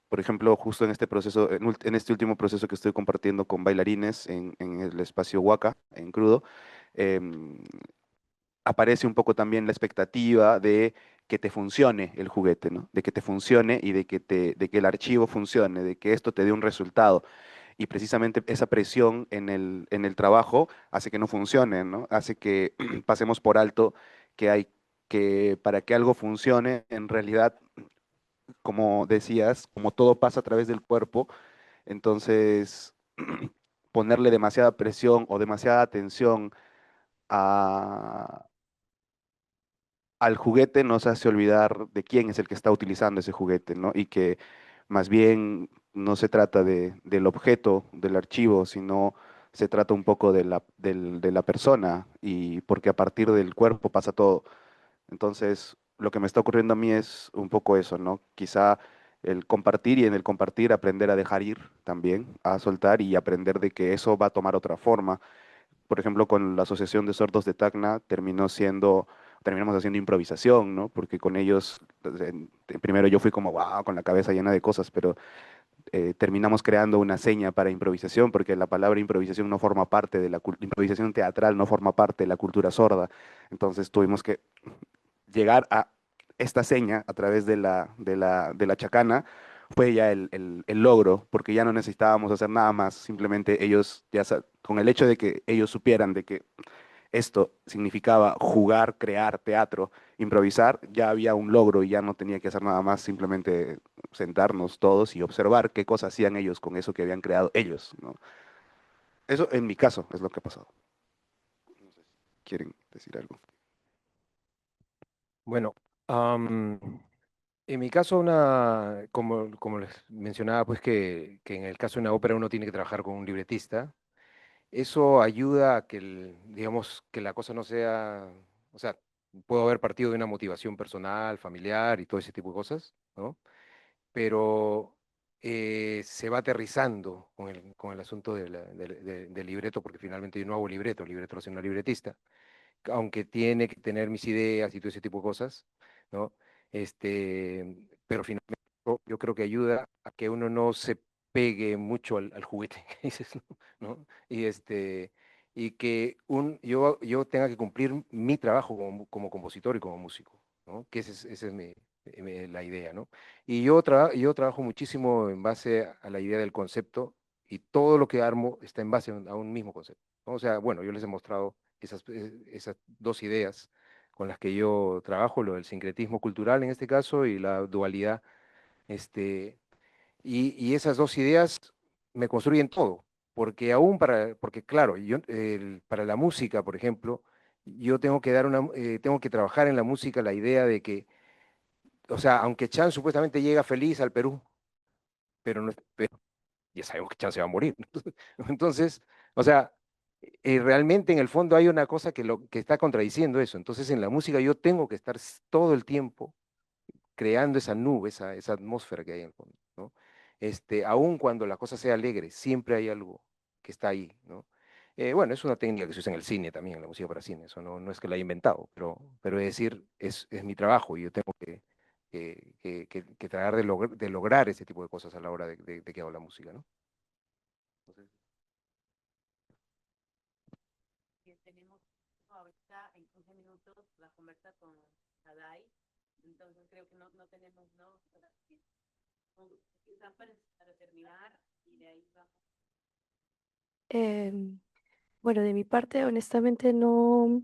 por ejemplo, justo en este proceso, en este último proceso que estoy compartiendo con bailarines en el espacio Huaca, en Crudo, em, aparece un poco también la expectativa de que te funcione el juguete, ¿no? De que te funcione y de que el archivo funcione, de que esto te dé un resultado. Y precisamente esa presión en el trabajo hace que no funcione, ¿no? Hace que pasemos por alto que para que algo funcione, en realidad, como decías, como todo pasa a través del cuerpo, entonces ponerle demasiada presión o demasiada atención a, al juguete nos hace olvidar de quién es el que está utilizando ese juguete, ¿no? Y que más bien no se trata del objeto, del archivo, sino se trata un poco de la persona, y porque a partir del cuerpo pasa todo. Entonces, lo que me está ocurriendo a mí es un poco eso, ¿no? Quizá el compartir y en el compartir aprender a dejar ir también, a soltar y aprender de que eso va a tomar otra forma. Por ejemplo, con la Asociación de Sordos de Tacna terminamos haciendo improvisación, ¿no? Porque con ellos, primero yo fui como, wow, con la cabeza llena de cosas, pero terminamos creando una seña para improvisación, porque la palabra improvisación no forma parte de improvisación teatral, no forma parte de la cultura sorda. Entonces tuvimos que llegar a esta seña a través de la chacana. Fue ya el logro, porque ya no necesitábamos hacer nada más, simplemente ellos, con el hecho de que ellos supieran de que esto significaba jugar, crear teatro, improvisar, ya había un logro y ya no tenía que hacer nada más, simplemente sentarnos todos y observar qué cosas hacían ellos con eso que habían creado ellos, ¿no? Eso en mi caso es lo que ha pasado. No sé si quieren decir algo. Bueno, En mi caso, como les mencionaba, pues que en el caso de una ópera uno tiene que trabajar con un libretista. Eso ayuda a que, digamos, que la cosa no sea, o sea, puedo haber partido de una motivación personal, familiar y todo ese tipo de cosas, ¿no? Pero se va aterrizando con el asunto del libreto, porque finalmente yo no hago libreto, el libreto lo hace una libretista, aunque tiene que tener mis ideas y todo ese tipo de cosas, ¿no? Pero finalmente yo creo que ayuda a que uno no se pegue mucho al juguete, que dices, ¿no? Y que yo tenga que cumplir mi trabajo como compositor y como músico, ¿no? Que esa es la idea, ¿no? Y yo trabajo muchísimo en base a la idea del concepto y todo lo que armo está en base a un mismo concepto, ¿no? O sea, bueno, yo les he mostrado esas dos ideas con las que yo trabajo, lo del sincretismo cultural en este caso y la dualidad, este, y esas dos ideas me construyen todo, porque porque claro, para la música, por ejemplo, yo tengo que trabajar en la música la idea de que, o sea, aunque Chan supuestamente llega feliz al Perú, pero, pero ya sabemos que Chan se va a morir. Entonces, o sea, realmente en el fondo hay una cosa que está contradiciendo eso. Entonces, en la música yo tengo que estar todo el tiempo creando esa nube, esa atmósfera que hay en el fondo, ¿no? Aun cuando la cosa sea alegre, siempre hay algo que está ahí, ¿no? Bueno, es una técnica que se usa en el cine también, en la música para cine, eso no es que la haya inventado, pero es decir, es mi trabajo y yo tengo que tratar de lograr ese tipo de cosas a la hora de que hago la música, ¿no? Entonces, Que tenemos ahorita en 15 minutos la conversa con Adai, entonces creo que no tenemos, ¿no? Quizá para terminar y de ahí vamos. Em, bueno, de mi parte, honestamente, no.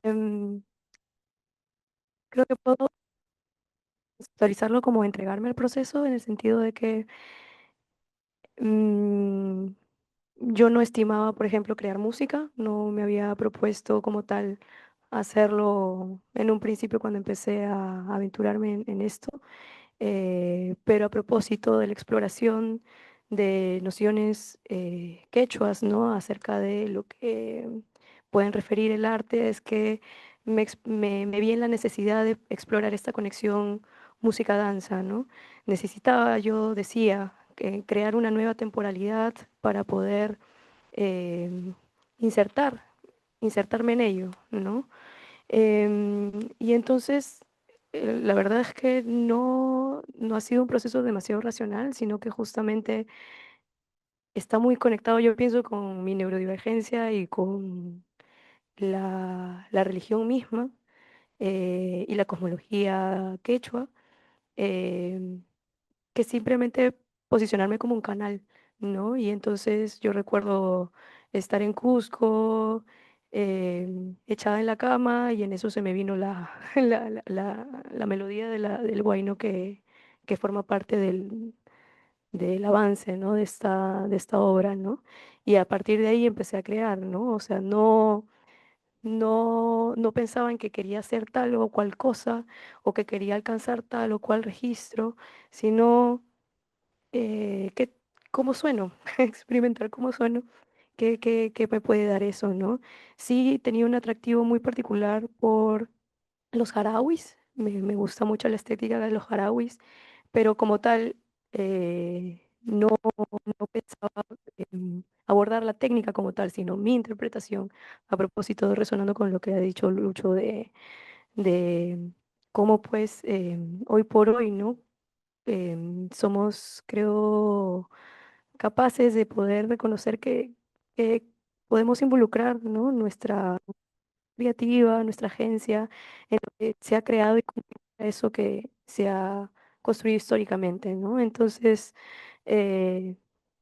em, Creo que puedo visualizarlo como entregarme al proceso en el sentido de que mm, yo no estimaba, por ejemplo, crear música, no me había propuesto como tal hacerlo en un principio cuando empecé a aventurarme en esto. Pero a propósito de la exploración de nociones quechuas, ¿no? Acerca de lo que pueden referir el arte, es que me vi en la necesidad de explorar esta conexión música-danza, ¿no? Necesitaba, yo decía, crear una nueva temporalidad para poder eh, insertar, insertarme en ello, ¿no? Y entonces, la verdad es que no ha sido un proceso demasiado racional, sino que justamente está muy conectado, yo pienso, con mi neurodivergencia y con la religión misma y la cosmología quechua. em, que simplemente posicionarme como un canal, ¿no? Y entonces yo recuerdo estar en Cusco, echada en la cama, y en eso se me vino la melodía del huayno que forma parte del avance, ¿no? De esta obra, ¿no? Y a partir de ahí empecé a crear, ¿no? O sea, no pensaba en que quería hacer tal o cual cosa o que quería alcanzar tal o cual registro, sino que, cómo sueno, experimentar cómo sueno, qué me puede dar eso, ¿no? Sí, tenía un atractivo muy particular por los jarauis, me gusta mucho la estética de los jarauis, pero como tal, no pensaba abordar la técnica como tal, sino mi interpretación, a propósito, resonando con lo que ha dicho Lucho de cómo pues hoy por hoy, ¿no? Somos, creo, capaces de poder reconocer que podemos involucrar, ¿no? Nuestra creativa, nuestra agencia, en lo que se ha creado y cumplir eso que se ha construido históricamente, ¿no? Entonces, eh,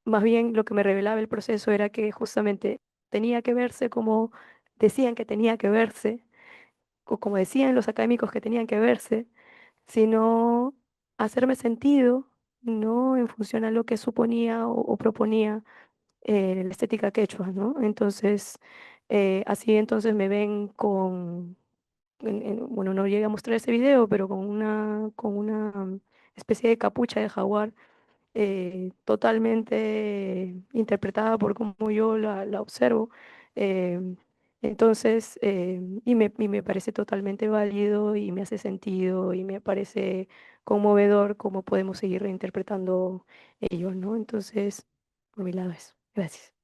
más bien lo que me revelaba el proceso era que justamente tenía que verse como decían que tenía que verse, o como decían los académicos que tenían que verse, sino hacerme sentido, no en función a lo que suponía o proponía la estética quechua, ¿no? Entonces, así entonces me ven con bueno, no llegué a mostrar ese video, pero con una especie de capucha de jaguar totalmente interpretada por como yo la observo. em, entonces, y me parece totalmente válido y me hace sentido y me parece conmovedor cómo podemos seguir reinterpretando ello, ¿no? Entonces, por mi lado eso. Gracias.